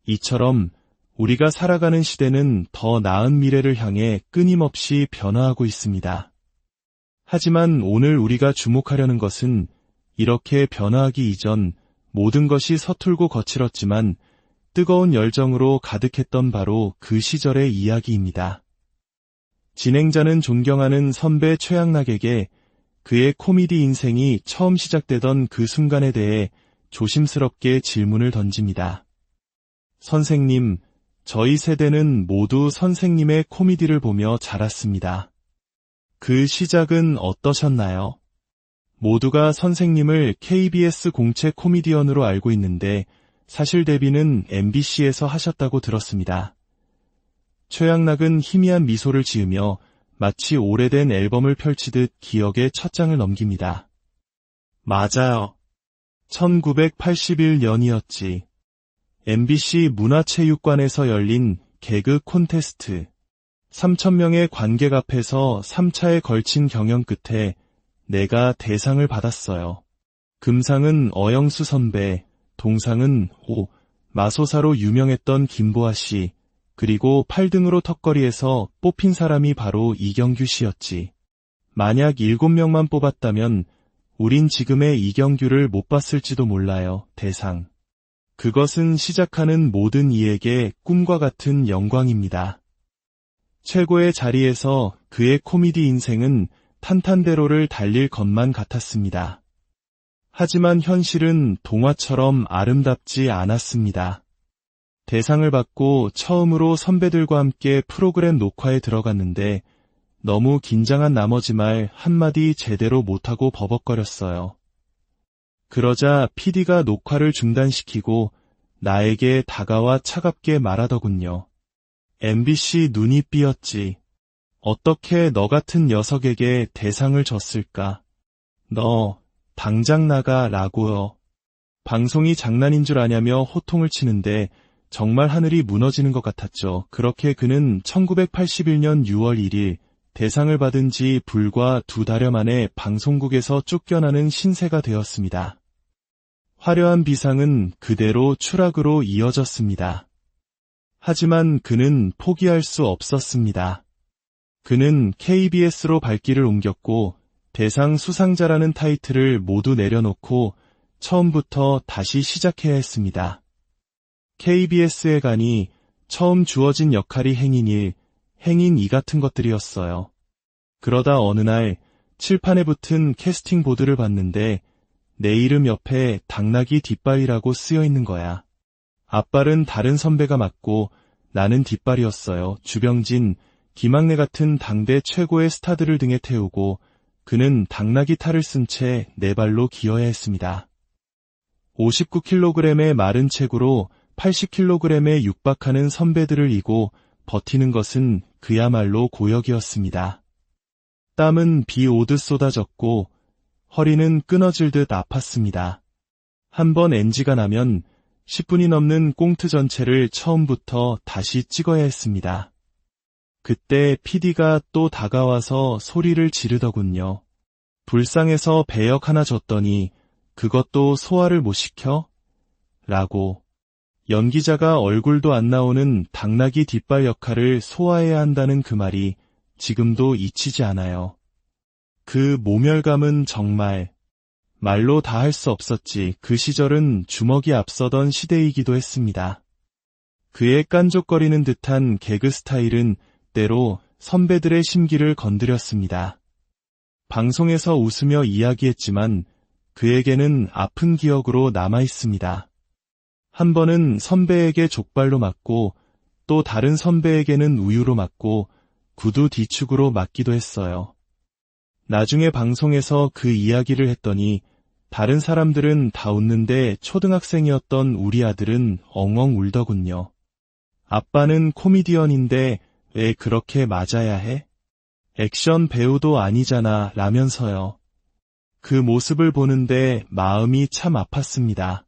이처럼 우리가 살아가는 시대는 더 나은 미래를 향해 끊임없이 변화하고 있습니다. 하지만 오늘 우리가 주목하려는 것은 이렇게 변화하기 이전 모든 것이 서툴고 거칠었지만 뜨거운 열정으로 가득했던 바로 그 시절의 이야기입니다. 진행자는 존경하는 선배 최양락에게 그의 코미디 인생이 처음 시작되던 그 순간에 대해 조심스럽게 질문을 던집니다. 선생님, 저희 세대는 모두 선생님의 코미디를 보며 자랐습니다. 그 시작은 어떠셨나요? 모두가 선생님을 KBS 공채 코미디언으로 알고 있는데 사실 데뷔는 MBC에서 하셨다고 들었습니다. 최양락은 희미한 미소를 지으며 마치 오래된 앨범을 펼치듯 기억의 첫 장을 넘깁니다. 맞아요. 1981년이었지. MBC 문화체육관에서 열린 개그 콘테스트. 3,000명의 관객 앞에서 3차에 걸친 경연 끝에 내가 대상을 받았어요. 금상은 어영수 선배, 동상은 마소사로 유명했던 김보아 씨, 그리고 8등으로 턱걸이에서 뽑힌 사람이 바로 이경규 씨였지. 만약 7명만 뽑았다면 우린 지금의 이경규를 못 봤을지도 몰라요. 대상. 그것은 시작하는 모든 이에게 꿈과 같은 영광입니다. 최고의 자리에서 그의 코미디 인생은 탄탄대로를 달릴 것만 같았습니다. 하지만 현실은 동화처럼 아름답지 않았습니다. 대상을 받고 처음으로 선배들과 함께 프로그램 녹화에 들어갔는데 너무 긴장한 나머지 말 한마디 제대로 못하고 버벅거렸어요. 그러자 PD가 녹화를 중단시키고 나에게 다가와 차갑게 말하더군요. MBC 눈이 삐었지. 어떻게 너 같은 녀석에게 대상을 줬을까? 너 당장 나가 라고요. 방송이 장난인 줄 아냐며 호통을 치는데 정말 하늘이 무너지는 것 같았죠. 그렇게 그는 1981년 6월 1일 대상을 받은 지 불과 2달여 만에 방송국에서 쫓겨나는 신세가 되었습니다. 화려한 비상은 그대로 추락으로 이어졌습니다. 하지만 그는 포기할 수 없었습니다. 그는 KBS로 발길을 옮겼고 대상 수상자라는 타이틀을 모두 내려놓고 처음부터 다시 시작해야 했습니다. KBS에 가니 처음 주어진 역할이 행인 1, 행인 2 같은 것들이었어요. 그러다 어느 날 칠판에 붙은 캐스팅 보드를 봤는데 내 이름 옆에 당나귀 뒷발이라고 쓰여 있는 거야. 앞발은 다른 선배가 맡고 나는 뒷발이었어요. 주병진, 김학래 같은 당대 최고의 스타들을 등에 태우고 그는 당나귀 탈을 쓴 채 네 발로 기어야 했습니다. 59kg의 마른 체구로 80kg에 육박하는 선배들을 이고 버티는 것은 그야말로 고역이었습니다. 땀은 비 오듯 쏟아졌고 허리는 끊어질 듯 아팠습니다. 한번 NG가 나면 10분이 넘는 꽁트 전체를 처음부터 다시 찍어야 했습니다. 그때 PD가 또 다가와서 소리를 지르더군요. 불쌍해서 배역 하나 줬더니 그것도 소화를 못 시켜? 라고. 연기자가 얼굴도 안 나오는 당나귀 뒷발 역할을 소화해야 한다는 그 말이 지금도 잊히지 않아요. 그 모멸감은 정말 말로 다 할 수 없었지. 그 시절은 주먹이 앞서던 시대이기도 했습니다. 그의 깐족거리는 듯한 개그 스타일은 때로 선배들의 심기를 건드렸습니다. 방송에서 웃으며 이야기했지만 그에게는 아픈 기억으로 남아있습니다. 한 번은 선배에게 족발로 맞고 또 다른 선배에게는 우유로 맞고 구두 뒤축으로 맞기도 했어요. 나중에 방송에서 그 이야기를 했더니 다른 사람들은 다 웃는데 초등학생이었던 우리 아들은 엉엉 울더군요. 아빠는 코미디언인데 왜 그렇게 맞아야 해? 액션 배우도 아니잖아 라면서요. 그 모습을 보는데 마음이 참 아팠습니다.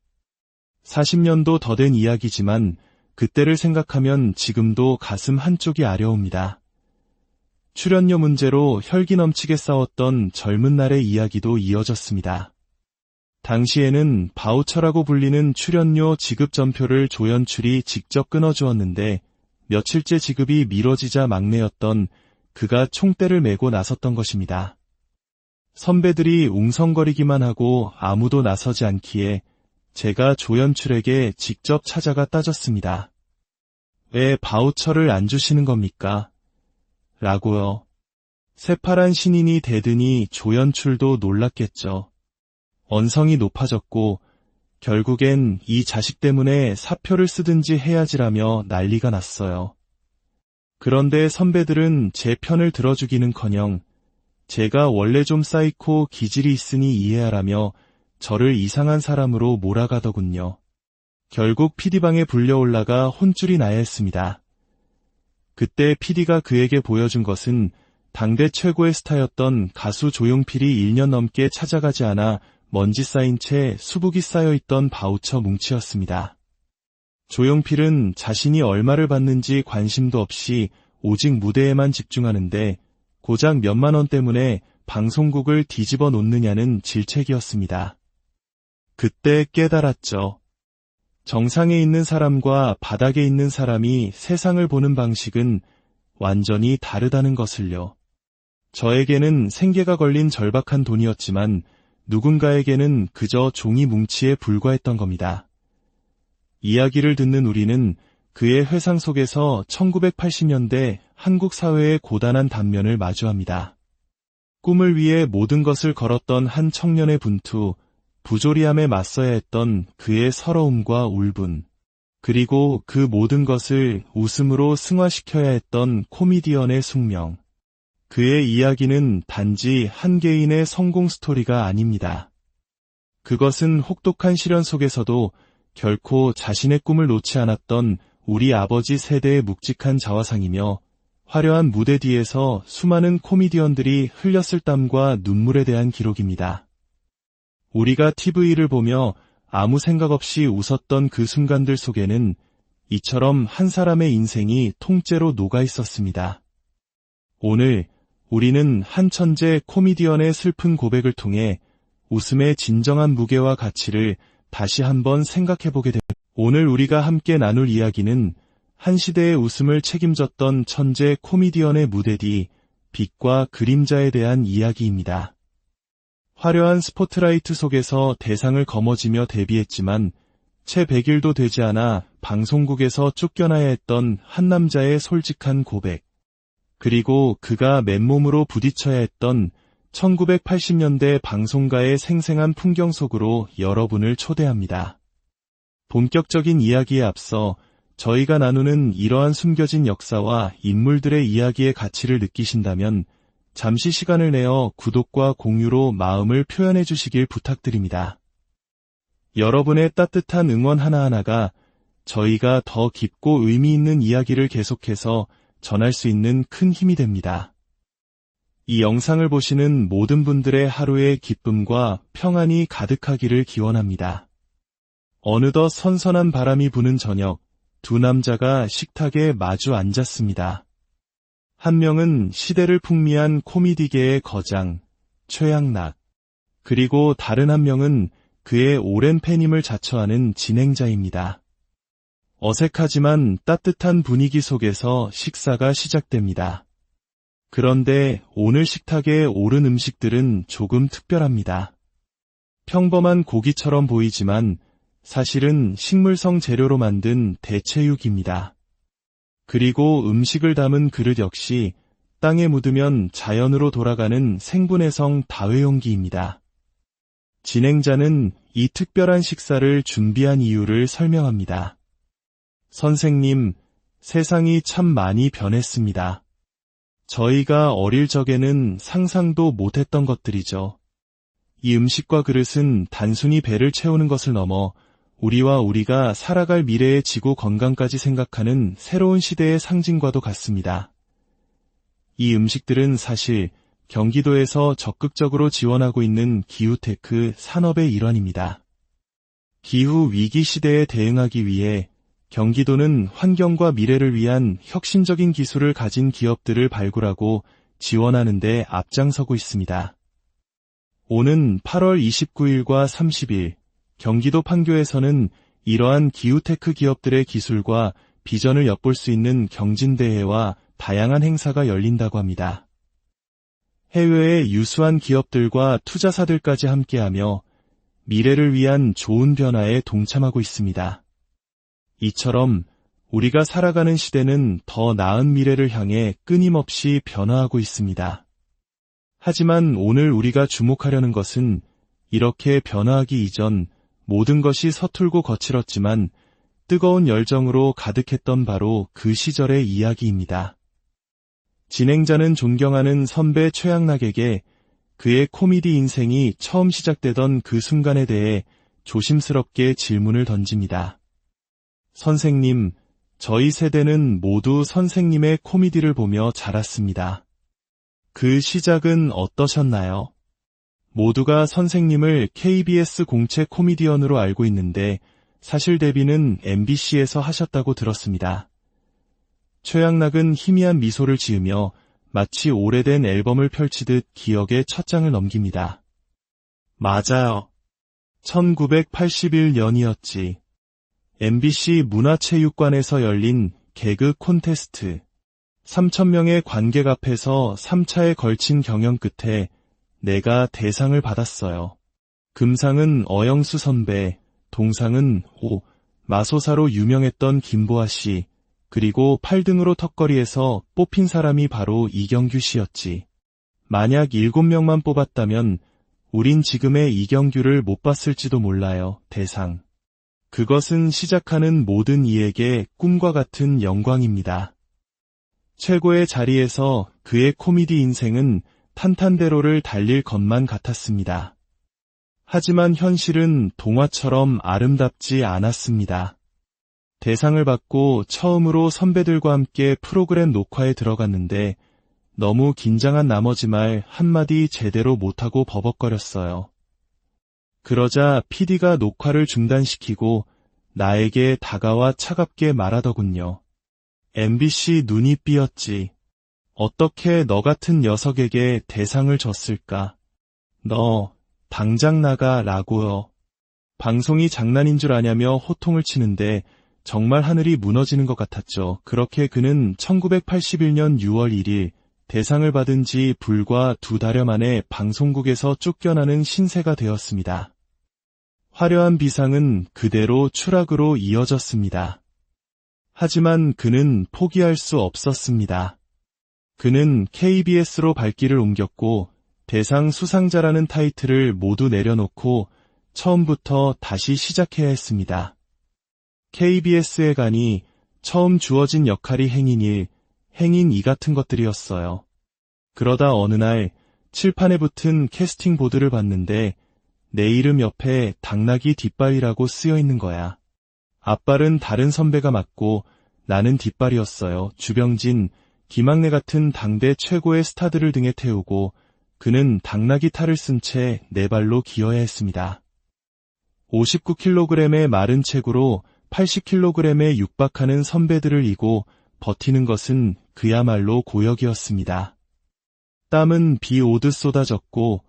40년도 더 된 이야기지만 그때를 생각하면 지금도 가슴 한쪽이 아려옵니다. 출연료 문제로 혈기 넘치게 싸웠던 젊은 날의 이야기도 이어졌습니다. 당시에는 바우처라고 불리는 출연료 지급 전표를 조연출이 직접 끊어주었는데 며칠째 지급이 미뤄지자 막내였던 그가 총대를 메고 나섰던 것입니다. 선배들이 웅성거리기만 하고 아무도 나서지 않기에 제가 조연출에게 직접 찾아가 따졌습니다. 왜 바우처를 안 주시는 겁니까? 라고요. 새파란 신인이 대드니 조연출도 놀랐겠죠. 언성이 높아졌고 결국엔 이 자식 때문에 사표를 쓰든지 해야지라며 난리가 났어요. 그런데 선배들은 제 편을 들어주기는커녕 제가 원래 좀 사이코 기질이 있으니 이해하라며 저를 이상한 사람으로 몰아가더군요. 결국 PD방에 불려올라가 혼쭐이 나야 했습니다. 그때 PD가 그에게 보여준 것은 당대 최고의 스타였던 가수 조용필이 1년 넘게 찾아가지 않아 먼지 쌓인 채 수북이 쌓여있던 바우처 뭉치였습니다. 조용필은 자신이 얼마를 받는지 관심도 없이 오직 무대에만 집중하는데 고작 몇만 원 때문에 방송국을 뒤집어 놓느냐는 질책이었습니다. 그때 깨달았죠. 정상에 있는 사람과 바닥에 있는 사람이 세상을 보는 방식은 완전히 다르다는 것을요. 저에게는 생계가 걸린 절박한 돈이었지만 누군가에게는 그저 종이 뭉치에 불과했던 겁니다. 이야기를 듣는 우리는 그의 회상 속에서 1980년대 한국 사회의 고단한 단면을 마주합니다. 꿈을 위해 모든 것을 걸었던 한 청년의 분투, 부조리함에 맞서야 했던 그의 서러움과 울분, 그리고 그 모든 것을 웃음으로 승화시켜야 했던 코미디언의 숙명. 그의 이야기는 단지 한 개인의 성공 스토리가 아닙니다. 그것은 혹독한 시련 속에서도 결코 자신의 꿈을 놓지 않았던 우리 아버지 세대의 묵직한 자화상이며, 화려한 무대 뒤에서 수많은 코미디언들이 흘렸을 땀과 눈물에 대한 기록입니다. 우리가 TV를 보며 아무 생각 없이 웃었던 그 순간들 속에는 이처럼 한 사람의 인생이 통째로 녹아 있었습니다. 오늘 우리는 한 천재 코미디언의 슬픈 고백을 통해 웃음의 진정한 무게와 가치를 다시 한번 생각해보게 됩니다. 오늘 우리가 함께 나눌 이야기는 한 시대의 웃음을 책임졌던 천재 코미디언의 무대 뒤 빛과 그림자에 대한 이야기입니다. 화려한 스포트라이트 속에서 대상을 거머쥐며 데뷔했지만 채 100일도 되지 않아 방송국에서 쫓겨나야 했던 한 남자의 솔직한 고백, 그리고 그가 맨몸으로 부딪혀야 했던 1980년대 방송가의 생생한 풍경 속으로 여러분을 초대합니다. 본격적인 이야기에 앞서 저희가 나누는 이러한 숨겨진 역사와 인물들의 이야기의 가치를 느끼신다면 잠시 시간을 내어 구독과 공유로 마음을 표현해 주시길 부탁드립니다. 여러분의 따뜻한 응원 하나하나가 저희가 더 깊고 의미 있는 이야기를 계속해서 전할 수 있는 큰 힘이 됩니다. 이 영상을 보시는 모든 분들의 하루의 기쁨과 평안이 가득하기를 기원합니다. 어느덧 선선한 바람이 부는 저녁, 두 남자가 식탁에 마주 앉았습니다. 한 명은 시대를 풍미한 코미디계의 거장, 최양락, 그리고 다른 한 명은 그의 오랜 팬임을 자처하는 진행자입니다. 어색하지만 따뜻한 분위기 속에서 식사가 시작됩니다. 그런데 오늘 식탁에 오른 음식들은 조금 특별합니다. 평범한 고기처럼 보이지만 사실은 식물성 재료로 만든 대체육입니다. 그리고 음식을 담은 그릇 역시 땅에 묻으면 자연으로 돌아가는 생분해 성 다회용기입니다. 진행자는 이 특별한 식사를 준비한 이유를 설명합니다. 선생님, 세상이 참 많이 변했습니다. 저희가 어릴 적에는 상상도 못했던 것들이죠. 이 음식과 그릇은 단순히 배를 채우는 것을 넘어 우리와 우리가 살아갈 미래의 지구 건강까지 생각하는 새로운 시대의 상징과도 같습니다. 이 음식들은 사실 경기도에서 적극적으로 지원하고 있는 기후테크 산업의 일환입니다. 기후 위기 시대에 대응하기 위해 경기도는 환경과 미래를 위한 혁신적인 기술을 가진 기업들을 발굴하고 지원하는 데 앞장서고 있습니다. 오는 8월 29일과 30일, 경기도 판교에서는 이러한 기후테크 기업들의 기술과 비전을 엿볼 수 있는 경진대회와 다양한 행사가 열린다고 합니다. 해외의 유수한 기업들과 투자사들까지 함께하며 미래를 위한 좋은 변화에 동참하고 있습니다. 이처럼 우리가 살아가는 시대는 더 나은 미래를 향해 끊임없이 변화하고 있습니다. 하지만 오늘 우리가 주목하려는 것은 이렇게 변화하기 이전 모든 것이 서툴고 거칠었지만 뜨거운 열정으로 가득했던 바로 그 시절의 이야기입니다. 진행자는 존경하는 선배 최양락에게 그의 코미디 인생이 처음 시작되던 그 순간에 대해 조심스럽게 질문을 던집니다. 선생님, 저희 세대는 모두 선생님의 코미디를 보며 자랐습니다. 그 시작은 어떠셨나요? 모두가 선생님을 KBS 공채 코미디언으로 알고 있는데 사실 데뷔는 MBC에서 하셨다고 들었습니다. 최양락은 희미한 미소를 지으며 마치 오래된 앨범을 펼치듯 기억의 첫 장을 넘깁니다. 맞아요. 1981년이었지. MBC 문화체육관에서 열린 개그 콘테스트. 3,000명의 관객 앞에서 3차에 걸친 경연 끝에 내가 대상을 받았어요. 금상은 어영수 선배, 동상은 마소사로 유명했던 김보아 씨, 그리고 8등으로 턱걸이에서 뽑힌 사람이 바로 이경규 씨였지. 만약 7명만 뽑았다면 우린 지금의 이경규를 못 봤을지도 몰라요. 대상. 그것은 시작하는 모든 이에게 꿈과 같은 영광입니다. 최고의 자리에서 그의 코미디 인생은 탄탄대로를 달릴 것만 같았습니다. 하지만 현실은 동화처럼 아름답지 않았습니다. 대상을 받고 처음으로 선배들과 함께 프로그램 녹화에 들어갔는데 너무 긴장한 나머지 말 한마디 제대로 못하고 버벅거렸어요. 그러자 PD가 녹화를 중단시키고 나에게 다가와 차갑게 말하더군요. MBC 눈이 삐었지. 어떻게 너 같은 녀석에게 대상을 줬을까? 너 당장 나가 라고요. 방송이 장난인 줄 아냐며 호통을 치는데 정말 하늘이 무너지는 것 같았죠. 그렇게 그는 1981년 6월 1일 대상을 받은 지 불과 2달여 만에 방송국에서 쫓겨나는 신세가 되었습니다. 화려한 비상은 그대로 추락으로 이어졌습니다. 하지만 그는 포기할 수 없었습니다. 그는 KBS로 발길을 옮겼고 대상 수상자라는 타이틀을 모두 내려놓고 처음부터 다시 시작해야 했습니다. KBS에 가니 처음 주어진 역할이 행인 1, 행인 2 같은 것들이었어요. 그러다 어느 날 칠판에 붙은 캐스팅 보드를 봤는데 내 이름 옆에 당나귀 뒷발이라고 쓰여 있는 거야. 앞발은 다른 선배가 맡고 나는 뒷발이었어요. 주병진, 김학래 같은 당대 최고의 스타들을 등에 태우고 그는 당나귀 탈을 쓴 채 네 발로 기어야 했습니다. 59kg의 마른 체구로 80kg에 육박하는 선배들을 이고 버티는 것은 그야말로 고역이었습니다. 땀은 비 오듯 쏟아졌고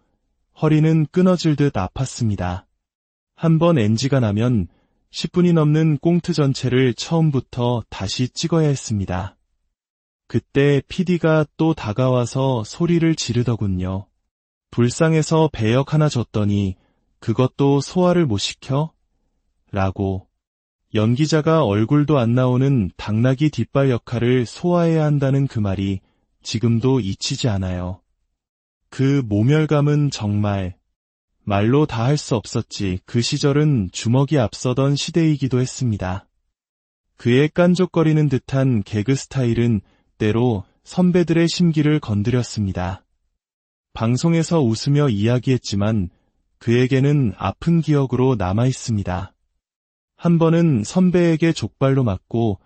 허리는 끊어질 듯 아팠습니다. 한번 NG가 나면 10분이 넘는 꽁트 전체를 처음부터 다시 찍어야 했습니다. 그때 PD가 또 다가와서 소리를 지르더군요. 불쌍해서 배역 하나 줬더니 그것도 소화를 못 시켜? 라고. 연기자가 얼굴도 안 나오는 당나귀 뒷발 역할을 소화해야 한다는 그 말이 지금도 잊히지 않아요. 그 모멸감은 정말 말로 다 할 수 없었지. 그 시절은 주먹이 앞서던 시대이기도 했습니다. 그의 깐족거리는 듯한 개그 스타일은 때로 선배들의 심기를 건드렸습니다. 방송에서 웃으며 이야기했지만 그에게는 아픈 기억으로 남아있습니다. 한 번은 선배에게 족발로 맞고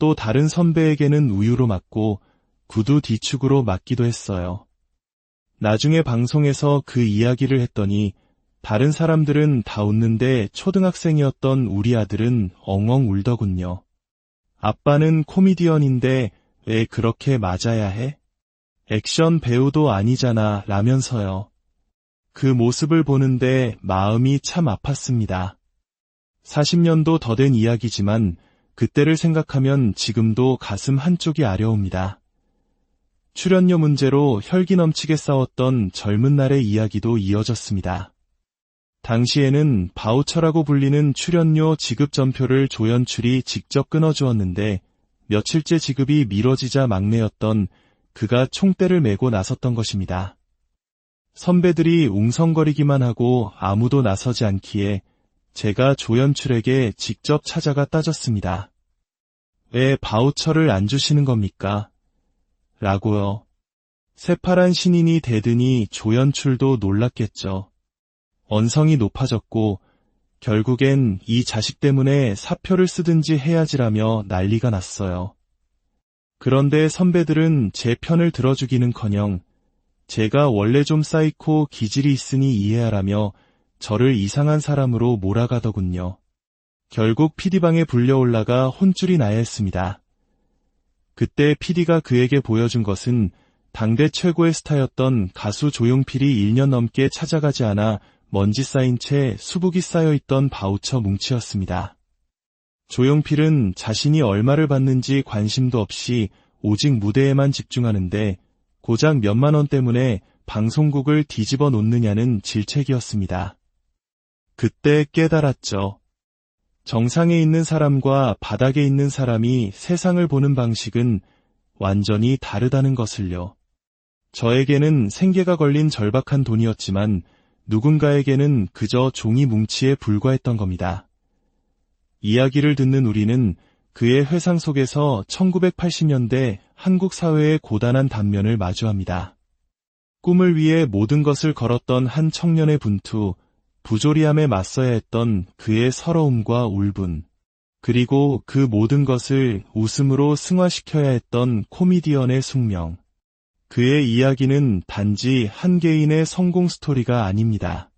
또 다른 선배에게는 우유로 맞고 구두 뒤축으로 맞기도 했어요. 나중에 방송에서 그 이야기를 했더니 다른 사람들은 다 웃는데 초등학생이었던 우리 아들은 엉엉 울더군요. 아빠는 코미디언인데 왜 그렇게 맞아야 해? 액션 배우도 아니잖아 라면서요. 그 모습을 보는데 마음이 참 아팠습니다. 40년도 더 된 이야기지만 그때를 생각하면 지금도 가슴 한쪽이 아려옵니다. 출연료 문제로 혈기 넘치게 싸웠던 젊은 날의 이야기도 이어졌습니다. 당시에는 바우처라고 불리는 출연료 지급 전표를 조연출이 직접 끊어주었는데 며칠째 지급이 미뤄지자 막내였던 그가 총대를 메고 나섰던 것입니다. 선배들이 웅성거리기만 하고 아무도 나서지 않기에 제가 조연출에게 직접 찾아가 따졌습니다. 왜 바우처를 안 주시는 겁니까? 라고요. 새파란 신인이 대드니 조연출도 놀랐겠죠. 언성이 높아졌고 결국엔 이 자식 때문에 사표를 쓰든지 해야지라며 난리가 났어요. 그런데 선배들은 제 편을 들어주기는커녕 제가 원래 좀 사이코 기질이 있으니 이해하라며 저를 이상한 사람으로 몰아가더군요. 결국 PD방에 불려 올라가 혼쭐이 나야 했습니다. 그때 PD가 그에게 보여준 것은 당대 최고의 스타였던 가수 조용필이 1년 넘게 찾아가지 않아 먼지 쌓인 채 수북이 쌓여있던 바우처 뭉치였습니다. 조용필은 자신이 얼마를 받는지 관심도 없이 오직 무대에만 집중하는데 고작 몇만 원 때문에 방송국을 뒤집어 놓느냐는 질책이었습니다. 그때 깨달았죠. 정상에 있는 사람과 바닥에 있는 사람이 세상을 보는 방식은 완전히 다르다는 것을요. 저에게는 생계가 걸린 절박한 돈이었지만 누군가에게는 그저 종이 뭉치에 불과했던 겁니다. 이야기를 듣는 우리는 그의 회상 속에서 1980년대 한국 사회의 고단한 단면을 마주합니다. 꿈을 위해 모든 것을 걸었던 한 청년의 분투, 부조리함에 맞서야 했던 그의 서러움과 울분, 그리고 그 모든 것을 웃음으로 승화시켜야 했던 코미디언의 숙명. 그의 이야기는 단지 한 개인의 성공 스토리가 아닙니다.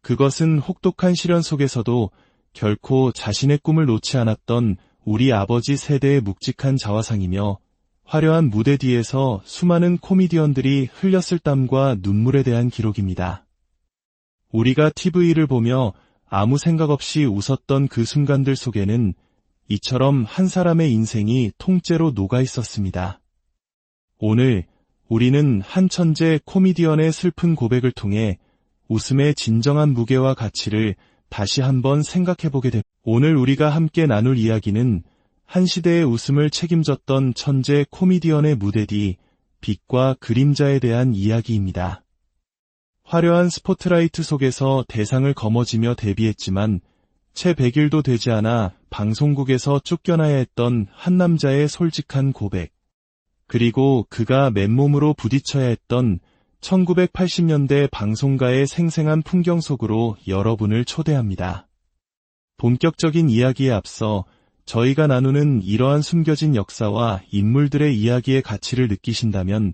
그것은 혹독한 시련 속에서도 결코 자신의 꿈을 놓지 않았던 우리 아버지 세대의 묵직한 자화상이며, 화려한 무대 뒤에서 수많은 코미디언들이 흘렸을 땀과 눈물에 대한 기록입니다. 우리가 TV를 보며 아무 생각 없이 웃었던 그 순간들 속에는 이처럼 한 사람의 인생이 통째로 녹아 있었습니다. 오늘 우리는 한 천재 코미디언의 슬픈 고백을 통해 웃음의 진정한 무게와 가치를 다시 한번 생각해보게 됩니다. 오늘 우리가 함께 나눌 이야기는 한 시대의 웃음을 책임졌던 천재 코미디언의 무대 뒤 빛과 그림자에 대한 이야기입니다. 화려한 스포트라이트 속에서 대상을 거머쥐며 데뷔했지만 채 100일도 되지 않아 방송국에서 쫓겨나야 했던 한 남자의 솔직한 고백, 그리고 그가 맨몸으로 부딪혀야 했던 1980년대 방송가의 생생한 풍경 속으로 여러분을 초대합니다. 본격적인 이야기에 앞서 저희가 나누는 이러한 숨겨진 역사와 인물들의 이야기의 가치를 느끼신다면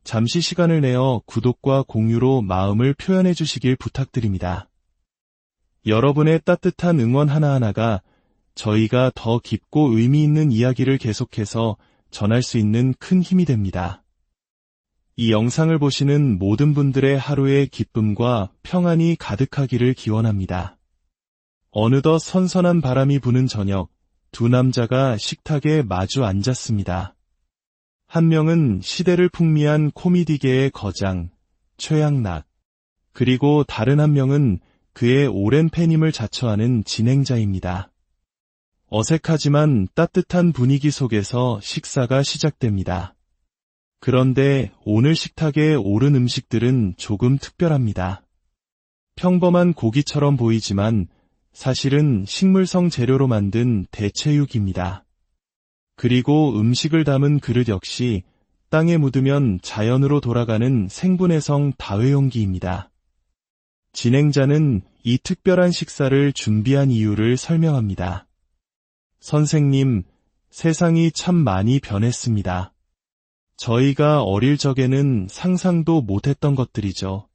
잠시 시간을 내어 구독과 공유로 마음을 표현해 주시길 부탁드립니다. 여러분의 따뜻한 응원 하나하나가 저희가 더 깊고 의미 있는 이야기를 계속해서 전할 수 있는 큰 힘이 됩니다. 이 영상을 보시는 모든 분들의 하루의 기쁨과 평안이 가득하기를 기원합니다. 어느덧 선선한 바람이 부는 저녁, 두 남자가 식탁에 마주 앉았습니다. 한 명은 시대를 풍미한 코미디계의 거장, 최양락, 그리고 다른 한 명은 그의 오랜 팬임을 자처하는 진행자입니다. 어색하지만 따뜻한 분위기 속에서 식사가 시작됩니다. 그런데 오늘 식탁에 오른 음식들은 조금 특별합니다. 평범한 고기처럼 보이지만 사실은 식물성 재료로 만든 대체육입니다. 그리고 음식을 담은 그릇 역시 땅에 묻으면 자연으로 돌아가는 생분해 성 다회용기입니다. 진행자는 이 특별한 식사를 준비한 이유를 설명합니다. 선생님, 세상이 참 많이 변했습니다. 저희가 어릴 적에는 상상도 못했던 것들이죠.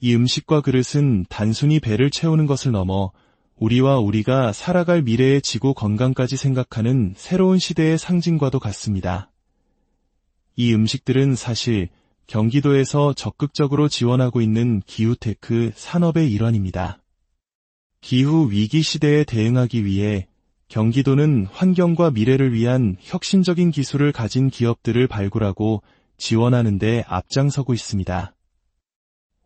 이 음식과 그릇은 단순히 배를 채우는 것을 넘어 우리가 살아갈 미래의 지구 건강까지 생각하는 새로운 시대의 상징과도 같습니다. 이 음식들은 사실 경기도에서 적극적으로 지원하고 있는 기후테크 산업의 일환입니다. 기후 위기 시대에 대응하기 위해 경기도는 환경과 미래를 위한 혁신적인 기술을 가진 기업들을 발굴하고 지원하는 데 앞장서고 있습니다.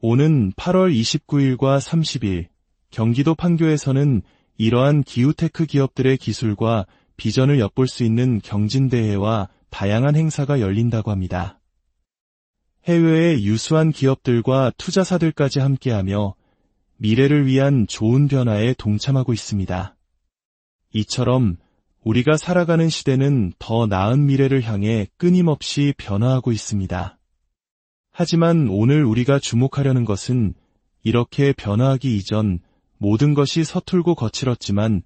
오는 8월 29일과 30일, 경기도 판교에서는 이러한 기후테크 기업들의 기술과 비전을 엿볼 수 있는 경진대회와 다양한 행사가 열린다고 합니다. 해외의 유수한 기업들과 투자사들까지 함께하며 미래를 위한 좋은 변화에 동참하고 있습니다. 이처럼 우리가 살아가는 시대는 더 나은 미래를 향해 끊임없이 변화하고 있습니다. 하지만 오늘 우리가 주목하려는 것은 이렇게 변화하기 이전 모든 것이 서툴고 거칠었지만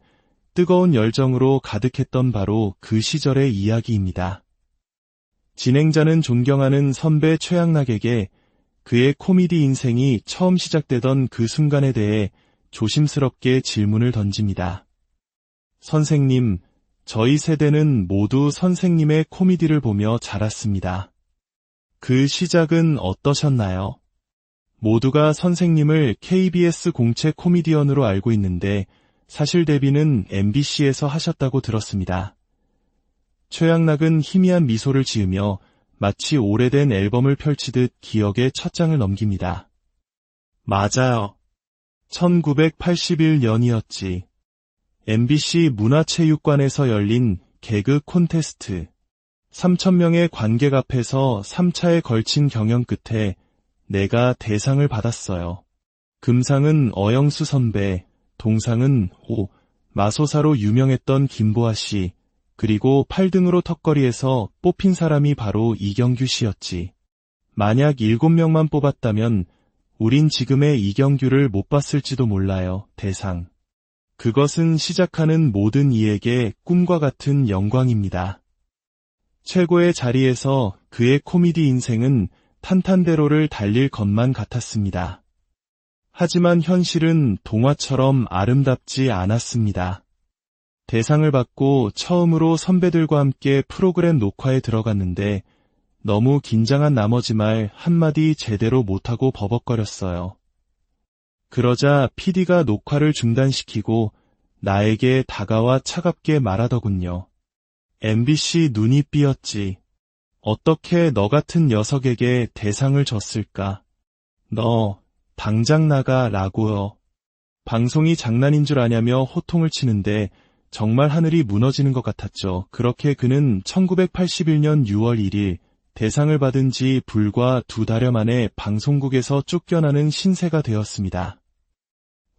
뜨거운 열정으로 가득했던 바로 그 시절의 이야기입니다. 진행자는 존경하는 선배 최양락에게 그의 코미디 인생이 처음 시작되던 그 순간에 대해 조심스럽게 질문을 던집니다. 선생님, 저희 세대는 모두 선생님의 코미디를 보며 자랐습니다. 그 시작은 어떠셨나요? 모두가 선생님을 KBS 공채 코미디언으로 알고 있는데 사실 데뷔는 MBC에서 하셨다고 들었습니다. 최양락은 희미한 미소를 지으며 마치 오래된 앨범을 펼치듯 기억의 첫 장을 넘깁니다. 맞아요. 1981년이었지. MBC 문화체육관에서 열린 개그 콘테스트. 3,000명의 관객 앞에서 3차에 걸친 경연 끝에 내가 대상을 받았어요. 금상은 어영수 선배, 동상은 마소사로 유명했던 김보아 씨, 그리고 8등으로 턱걸이에서 뽑힌 사람이 바로 이경규 씨였지. 만약 7명만 뽑았다면 우린 지금의 이경규를 못 봤을지도 몰라요. 대상. 그것은 시작하는 모든 이에게 꿈과 같은 영광입니다. 최고의 자리에서 그의 코미디 인생은 탄탄대로를 달릴 것만 같았습니다. 하지만 현실은 동화처럼 아름답지 않았습니다. 대상을 받고 처음으로 선배들과 함께 프로그램 녹화에 들어갔는데 너무 긴장한 나머지 말 한마디 제대로 못하고 버벅거렸어요. 그러자 PD가 녹화를 중단시키고 나에게 다가와 차갑게 말하더군요. MBC 눈이 삐었지. 어떻게 너 같은 녀석에게 대상을 줬을까? 너 당장 나가 라고요. 방송이 장난인 줄 아냐며 호통을 치는데 정말 하늘이 무너지는 것 같았죠. 그렇게 그는 1981년 6월 1일 대상을 받은 지 불과 2달여 만에 방송국에서 쫓겨나는 신세가 되었습니다.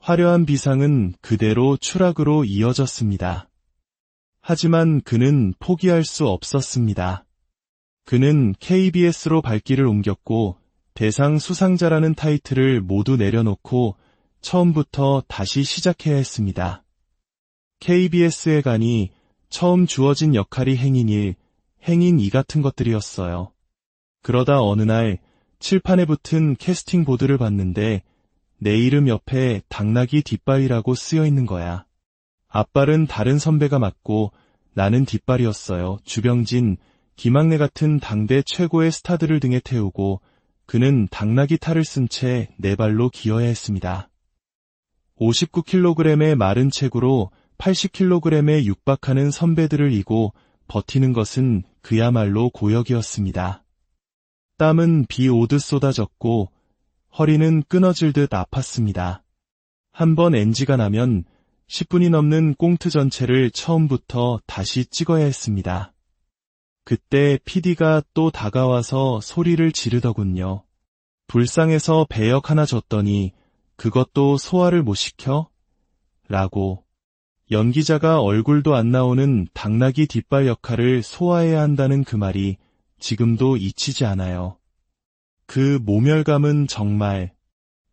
화려한 비상은 그대로 추락으로 이어졌습니다. 하지만 그는 포기할 수 없었습니다. 그는 KBS로 발길을 옮겼고 대상 수상자라는 타이틀을 모두 내려놓고 처음부터 다시 시작해야 했습니다. KBS에 가니 처음 주어진 역할이 행인 1, 행인 2 같은 것들이었어요. 그러다 어느 날 칠판에 붙은 캐스팅 보드를 봤는데 내 이름 옆에 당나귀 뒷발이라고 쓰여 있는 거야. 앞발은 다른 선배가 맡고 나는 뒷발이었어요. 주병진, 김학래 같은 당대 최고의 스타들을 등에 태우고 그는 당나귀 탈을 쓴 채 네 발로 기어야 했습니다. 59kg의 마른 체구로 80kg에 육박하는 선배들을 이고 버티는 것은 그야말로 고역이었습니다. 땀은 비 오듯 쏟아졌고 허리는 끊어질 듯 아팠습니다. 한번 NG가 나면 10분이 넘는 꽁트 전체를 처음부터 다시 찍어야 했습니다. 그때 PD가 또 다가와서 소리를 지르더군요. 불쌍해서 배역 하나 줬더니 그것도 소화를 못 시켜? 라고. 연기자가 얼굴도 안 나오는 당나귀 뒷발 역할을 소화해야 한다는 그 말이 지금도 잊히지 않아요. 그 모멸감은 정말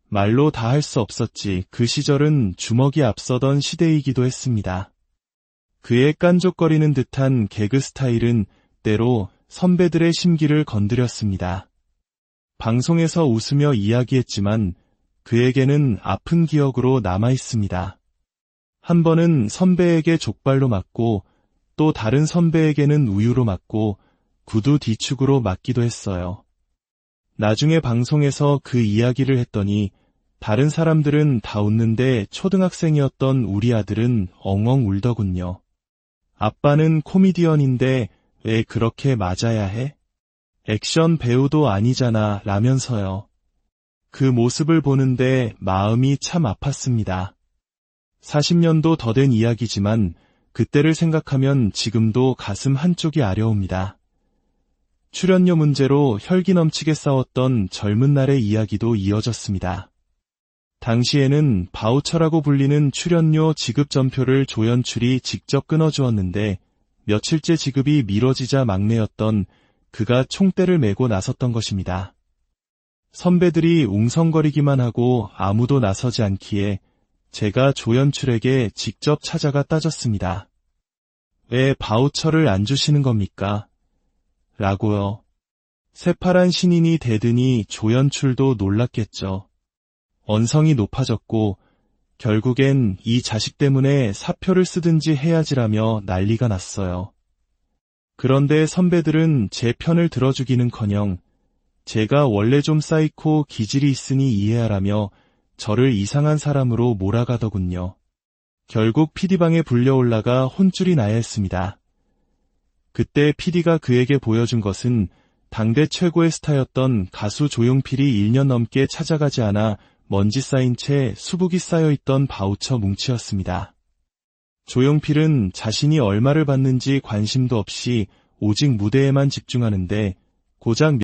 말로 다 할 수 없었지. 그 시절은 주먹이 앞서던 시대이기도 했습니다. 그의 깐족거리는 듯한 개그 스타일은 때로 선배들의 심기를 건드렸습니다. 방송에서 웃으며 이야기했지만 그에게는 아픈 기억으로 남아있습니다. 한 번은 선배에게 족발로 맞고 또 다른 선배에게는 우유로 맞고 구두 뒤축으로 맞기도 했어요. 나중에 방송에서 그 이야기를 했더니 다른 사람들은 다 웃는데 초등학생이었던 우리 아들은 엉엉 울더군요. 아빠는 코미디언인데 왜 그렇게 맞아야 해? 액션 배우도 아니잖아 라면서요. 그 모습을 보는데 마음이 참 아팠습니다. 40년도 더 된 이야기지만 그때를 생각하면 지금도 가슴 한쪽이 아려옵니다. 출연료 문제로 혈기 넘치게 싸웠던 젊은 날의 이야기도 이어졌습니다. 당시에는 바우처라고 불리는 출연료 지급 전표를 조연출이 직접 끊어주었는데 며칠째 지급이 미뤄지자 막내였던 그가 총대를 메고 나섰던 것입니다. 선배들이 웅성거리기만 하고 아무도 나서지 않기에 제가 조연출에게 직접 찾아가 따졌습니다. 왜 바우처를 안 주시는 겁니까? 라고요. 새파란 신인이 되더니 조연출도 놀랐겠죠. 언성이 높아졌고 결국엔 이 자식 때문에 사표를 쓰든지 해야지라며 난리가 났어요. 그런데 선배들은 제 편을 들어주기는커녕 제가 원래 좀 사이코 기질이 있으니 이해하라며 저를 이상한 사람으로 몰아가더군요. 결국 PD방에 불려올라가 혼쭐이 나야 했습니다. 그때 PD가 그에게 보여준 것은 당대 최고의 스타였던 가수 조용필이 1년 넘게 찾아가지 않아 먼지 쌓인 채 수북이 쌓여있던 바우처 뭉치였습니다. 조용필은 자신이 얼마를 받는지 관심도 없이 오직 무대에만 집중하는데 고작